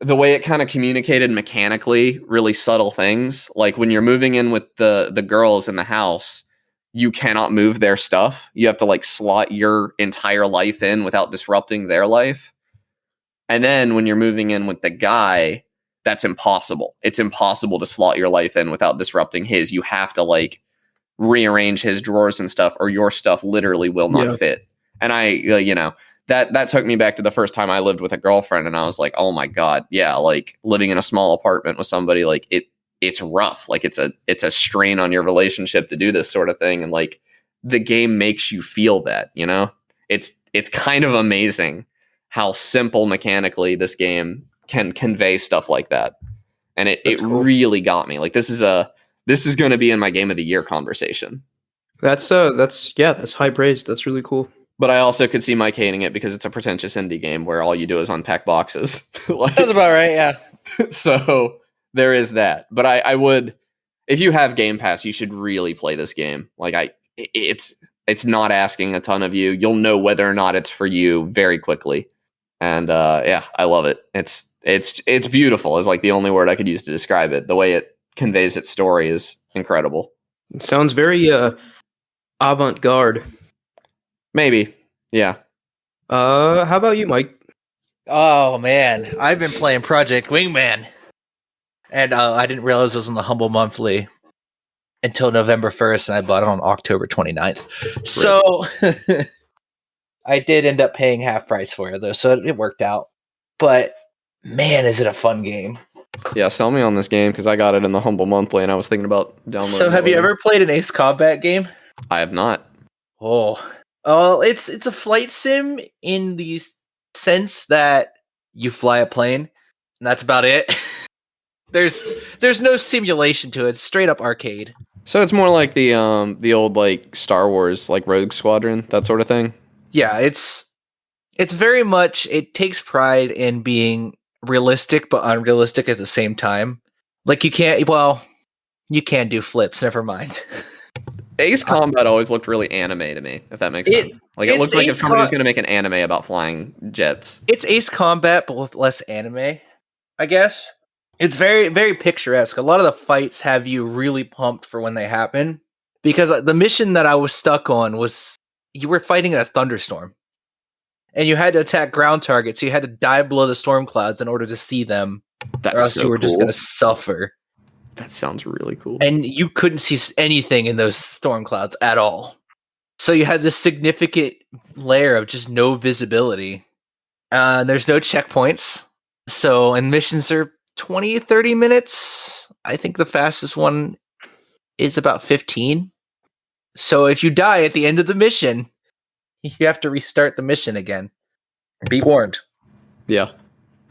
the way it kind of communicated mechanically, really subtle things. Like when you're moving in with the girls in the house, you cannot move their stuff. You have to like slot your entire life in without disrupting their life. And then when you're moving in with the guy, that's impossible. It's impossible to slot your life in without disrupting his. You have to like rearrange his drawers and stuff, or your stuff literally will not fit. And that took me back to the first time I lived with a girlfriend, and I was like, oh my God, yeah, like living in a small apartment with somebody, like it's rough. Like it's a strain on your relationship to do this sort of thing, and like the game makes you feel that, you know? It's kind of amazing how simple mechanically this game can convey stuff like that. And it cool. really got me. Like this is going to be in my game of the year conversation. That's high praise. That's really cool. But I also could see Mike hating it because it's a pretentious indie game where all you do is unpack boxes. Like, That's about right. Yeah. so there is that. But I would, if you have Game Pass, you should really play this game. Like it's not asking a ton of you. You'll know whether or not it's for you very quickly. And yeah, I love it. It's beautiful is like the only word I could use to describe it. The way it conveys its story is incredible. It sounds very avant-garde. Maybe. Yeah. How about you, Mike? Oh man, I've been playing Project Wingman, and I didn't realize it was on the Humble Monthly until November 1st, and I bought it on October 29th. So I did end up paying half price for it though, so it worked out. But man, is it a fun game. Yeah, sell me on this game because I got it in the Humble Monthly and I was thinking about downloading it. So have you ever played an Ace Combat game? I have not. Oh, it's a flight sim in the sense that you fly a plane, and that's about it. There's no simulation to it. It's straight up arcade. So it's more like the old like Star Wars like Rogue Squadron, that sort of thing. Yeah, it's very much, it takes pride in being realistic but unrealistic at the same time. Like you can do flips, never mind. Ace Combat always looked really anime to me, if that makes sense. Like it looked like if somebody was going to make an anime about flying jets. It's Ace Combat but with less anime, I guess. It's very, very picturesque. A lot of the fights have you really pumped for when they happen. Because the mission that I was stuck on was, you were fighting in a thunderstorm. And you had to attack ground targets, so you had to dive below the storm clouds in order to see them. That's or else so you were cool. just going to suffer. That sounds really cool. And you couldn't see anything in those storm clouds at all. So you had this significant layer of just no visibility. There's no checkpoints. And missions are 20, 30 minutes. I think the fastest one is about 15. So if you die at the end of the mission, you have to restart the mission again. Be warned. Yeah.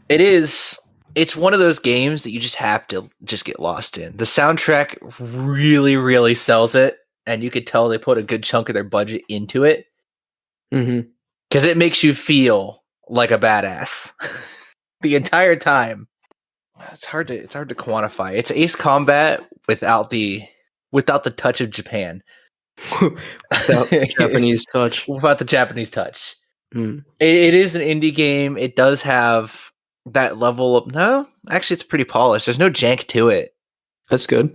It's one of those games that you just have to just get lost in. The soundtrack really, really sells it, and you could tell they put a good chunk of their budget into it. Mm-hmm. Because it makes you feel like a badass the entire time. It's hard to quantify. It's Ace Combat without the touch of Japan. Without the Japanese touch. Without the Japanese touch. Mm. It is an indie game. It does have that level of... No, actually, it's pretty polished. There's no jank to it. That's good.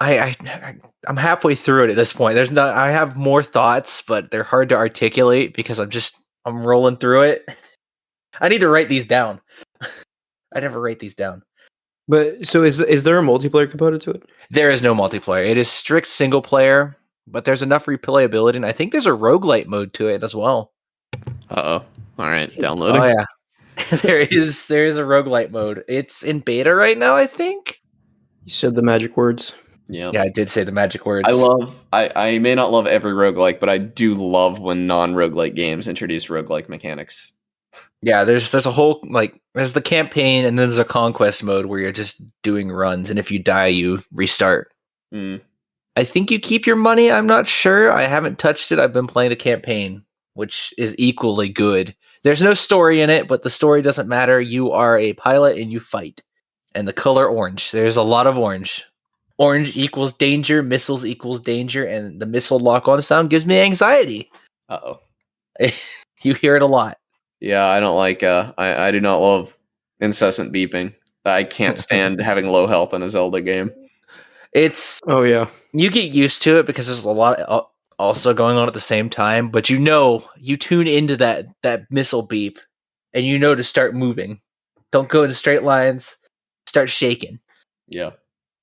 I'm halfway through it at this point. I have more thoughts, but they're hard to articulate because I'm rolling through it. I need to write these down. I never write these down. But so is there a multiplayer component to it? There is no multiplayer. It is strict single player, but there's enough replayability, and I think there's a roguelite mode to it as well. Uh-oh. All right, downloading. Oh yeah. there is a roguelite mode. It's in beta right now, I think. You said the magic words. Yeah. Yeah, I did say the magic words. I may not love every roguelike, but I do love when non-roguelike games introduce roguelike mechanics. Yeah, there's a whole, like, there's the campaign, and then there's a conquest mode where you're just doing runs, and if you die, you restart. Mm. I think you keep your money. I'm not sure. I haven't touched it. I've been playing the campaign, which is equally good. There's no story in it, but the story doesn't matter. You are a pilot, and you fight. And the color orange. There's a lot of orange. Orange equals danger, missiles equals danger, and the missile lock-on sound gives me anxiety. Uh-oh. You hear it a lot. Yeah, I don't like, I do not love incessant beeping. I can't stand having low health in a Zelda game. Oh yeah. You get used to it because there's a lot also going on at the same time, but you tune into that missile beep, and you know to start moving. Don't go in straight lines, start shaking. Yeah.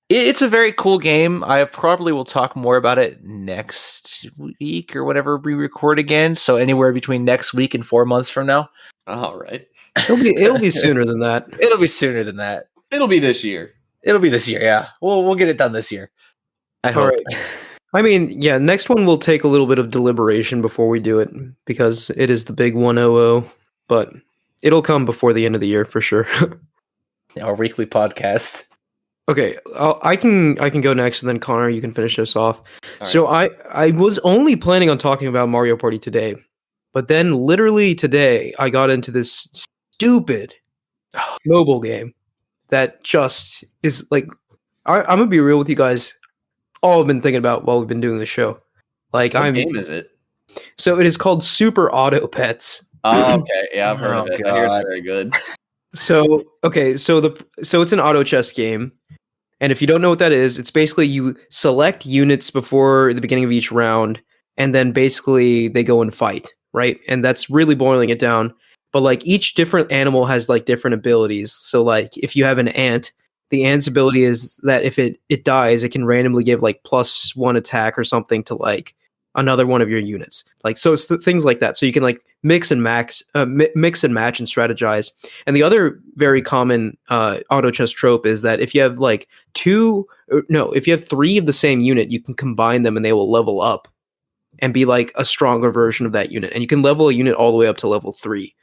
It's a very cool game. I probably will talk more about it next week or whenever we record again. So anywhere between next week and 4 months from now. All right. It'll be sooner than that. It'll be sooner than that. It'll be this year. It'll be this year. Yeah, we'll get it done this year. I hope. All right. I mean, yeah, next one will take a little bit of deliberation before we do it because it is the big 100, but it'll come before the end of the year for sure. Our weekly podcast. Okay, I can go next, and then Connor, you can finish us off. All So I was only planning on talking about Mario Party today, but then literally today I got into this stupid mobile game that just is like I'm gonna be real with you guys. All I've been thinking about while we've been doing the show, like What game is it? So it is called Super Auto Pets. Oh, okay. Yeah, I've heard of Oh, it. I hear it's God. very good. So okay, so it's an auto chess game. And if you don't know what that is, it's basically you select units before the beginning of each round, and then basically they go and fight, right? And that's really boiling it down. But like each different animal has like different abilities. So like if you have an ant, the ant's ability is that if it dies, it can randomly give like +1 attack or something to like another one of your units. Like so, it's things like that. So you can like mix and match and strategize. And the other very common auto chess trope is that if you have like if you have 3 of the same unit, you can combine them and they will level up and be like a stronger version of that unit. And you can level a unit all the way up to level 3.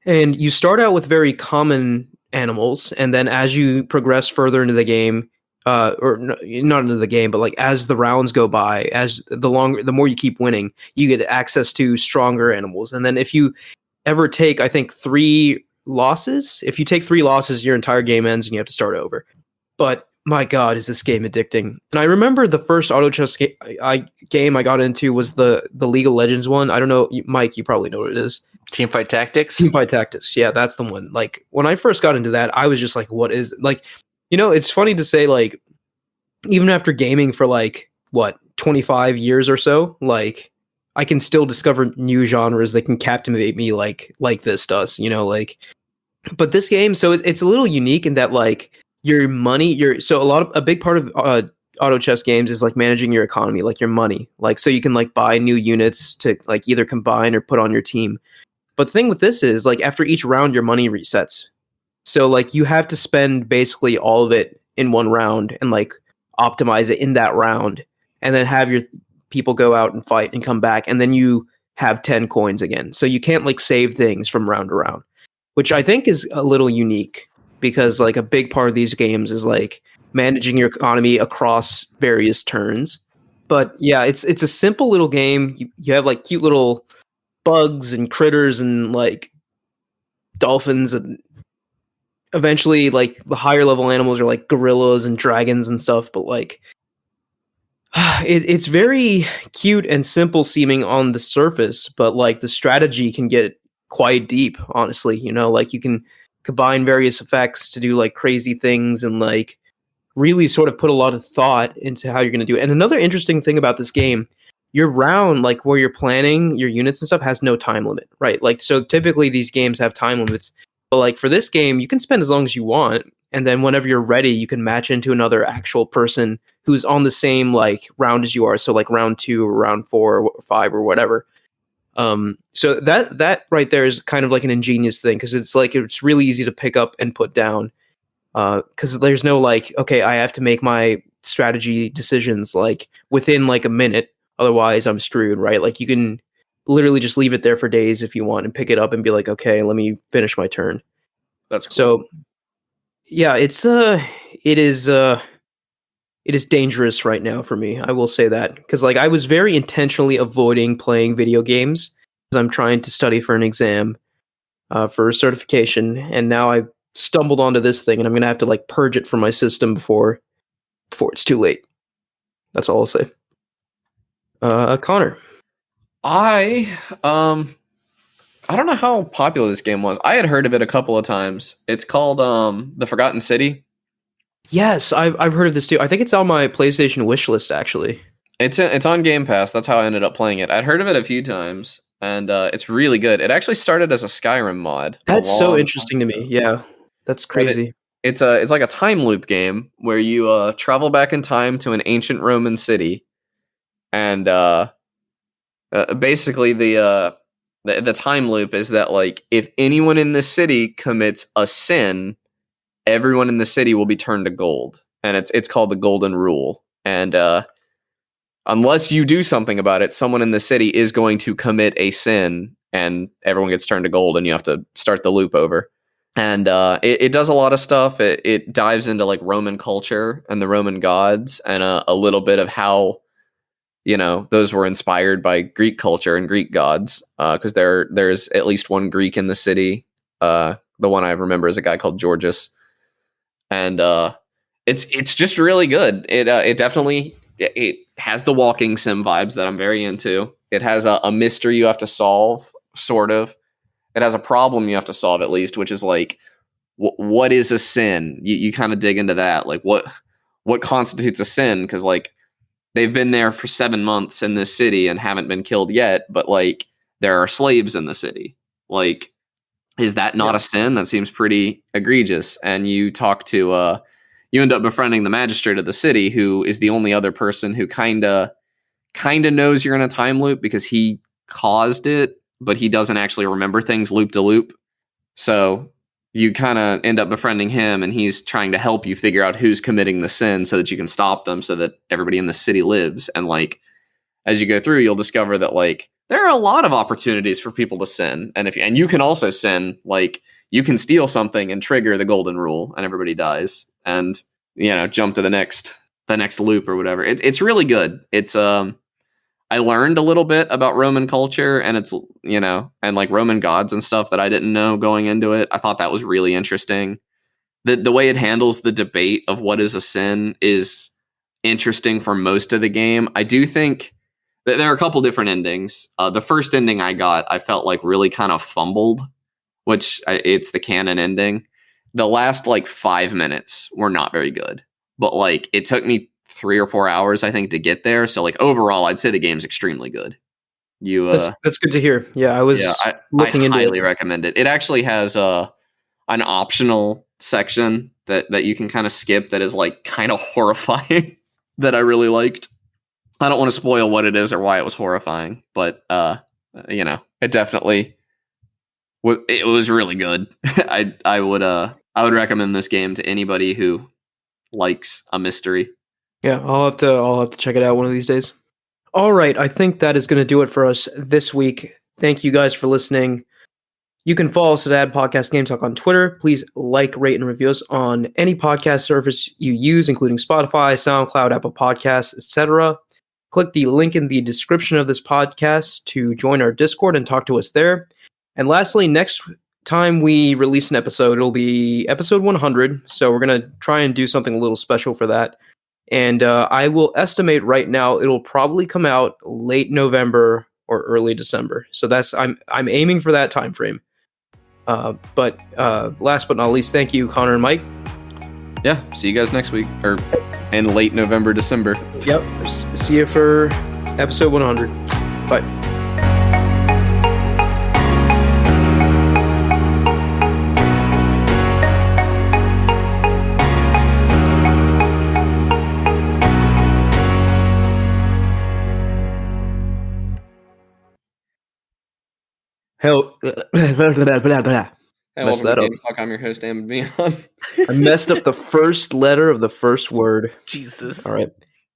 And you start out with very common animals, and then as you progress further into the game, not into the game, but like as the rounds go by, as the more you keep winning, you get access to stronger animals. And then if you ever take, I think, 3 losses, if you take 3 losses, your entire game ends and you have to start over. But my God, is this game addicting? And I remember the first auto chess game I got into was the League of Legends one. I don't know, Mike, you probably know what it is. Teamfight Tactics? Teamfight Tactics. Yeah, that's the one. Like when I first got into that, I was just like, what is like, it's funny to say, like, even after gaming for like what 25 years or so, like I can still discover new genres that can captivate me like this does, like. But this game, so it's a little unique in that like your money, a big part of auto chess games is like managing your economy, like your money, like so you can like buy new units to like either combine or put on your team. But the thing with this is like after each round, your money resets. So like you have to spend basically all of it in one round and like optimize it in that round, and then have your people go out and fight and come back, and then you have 10 coins again. So you can't like save things from round to round, which I think is a little unique because like a big part of these games is like managing your economy across various turns. But yeah, it's a simple little game. You have like cute little bugs and critters and like dolphins, and eventually like the higher level animals are like gorillas and dragons and stuff, but like it's very cute and simple seeming on the surface, but like the strategy can get quite deep, honestly. Like you can combine various effects to do like crazy things and like really sort of put a lot of thought into how you're going to do it. And another interesting thing about this game, your round, like where you're planning your units and stuff, has no time limit, right? Like, so typically these games have time limits, but like for this game, you can spend as long as you want. And then whenever you're ready, you can match into another actual person who's on the same like round as you are. So like round 2 or round 4 or 5 or whatever. So that right there is kind of like an ingenious thing, because it's really easy to pick up and put down. Because there's no like, okay, I have to make my strategy decisions like within like a minute, otherwise I'm screwed, right? Like you can literally just leave it there for days if you want and pick it up and be like, okay, let me finish my turn. That's cool. So yeah, it is dangerous right now for me. I will say that, because like I was very intentionally avoiding playing video games because I'm trying to study for an exam for a certification, and now I've stumbled onto this thing, and I'm gonna have to like purge it from my system before it's too late. That's all I'll say. Connor. I don't know how popular this game was. I had heard of it a couple of times. It's called The Forgotten City. Yes, I've heard of this too. I think it's on my PlayStation wish list actually. It's on Game Pass. That's how I ended up playing it. I'd heard of it a few times, and it's really good. It actually started as a Skyrim mod. That's so interesting to me. Yeah, that's crazy. It's like a time loop game where you travel back in time to an ancient Roman city, and basically the time loop is that like if anyone in this city commits a sin everyone in the city will be turned to gold, and it's called the Golden Rule. And unless you do something about it, someone in the city is going to commit a sin, and everyone gets turned to gold, and you have to start the loop over. And it does a lot of stuff. It dives into like Roman culture and the Roman gods, and a little bit of how, you know, those were inspired by Greek culture and Greek gods. Because there's at least one Greek in the city. The one I remember is a guy called Georgius, and it's just really good. It definitely it has the walking sim vibes that I'm very into. It has a mystery you have to solve, sort of. It has a problem you have to solve, at least, which is like, what is a sin? You kind of dig into that, like what constitutes a sin? Because like they've been there for 7 months in this city and haven't been killed yet, but like there are slaves in the city. Like, is that not a sin? That seems pretty egregious. And you talk to you end up befriending the magistrate of the city, who is the only other person who kind of knows you're in a time loop because he caused it, but he doesn't actually remember things loop to loop. So you kind of end up befriending him, and he's trying to help you figure out who's committing the sin so that you can stop them, so that everybody in the city lives. And like, as you go through, you'll discover that like there are a lot of opportunities for people to sin. And and you can also sin, like you can steal something and trigger the Golden Rule and everybody dies, and, you know, jump to the next loop or whatever. It's really good. It's I learned a little bit about Roman culture, and it's, you know, and like Roman gods and stuff that I didn't know going into it. I thought that was really interesting. The way it handles the debate of what is a sin is interesting for most of the game. I do think that there are a couple different endings. The first ending I got, I felt like really kind of fumbled, which it's the canon ending. The last like 5 minutes were not very good, but like it took me 3 or 4 hours, I think, to get there. So like overall, I'd say the game's extremely good. You that's good to hear. Yeah, I was looking into it. I highly recommend it. It actually has an optional section that you can kind of skip that is like kind of horrifying that I really liked. I don't want to spoil what it is or why it was horrifying, but you know, it definitely was really good. I would recommend this game to anybody who likes a mystery. Yeah, I'll have to check it out one of these days. All right, I think that is going to do it for us this week. Thank you guys for listening. You can follow us at Ad Podcast Game Talk on Twitter. Please like, rate, and review us on any podcast service you use, including Spotify, SoundCloud, Apple Podcasts, etc. Click the link in the description of this podcast to join our Discord and talk to us there. And lastly, next time we release an episode, it'll be episode 100. So we're going to try and do something a little special for that. And I will estimate right now it'll probably come out late November or early December. So I'm aiming for that time frame. But last but not least, thank you, Connor and Mike. Yeah, see you guys next week, or in late November, December. Yep, see you for episode 100. Bye. Hell, Hey, messed that up. I'm your host, Damon Beyond. I messed up the first letter of the first word. Jesus. All right.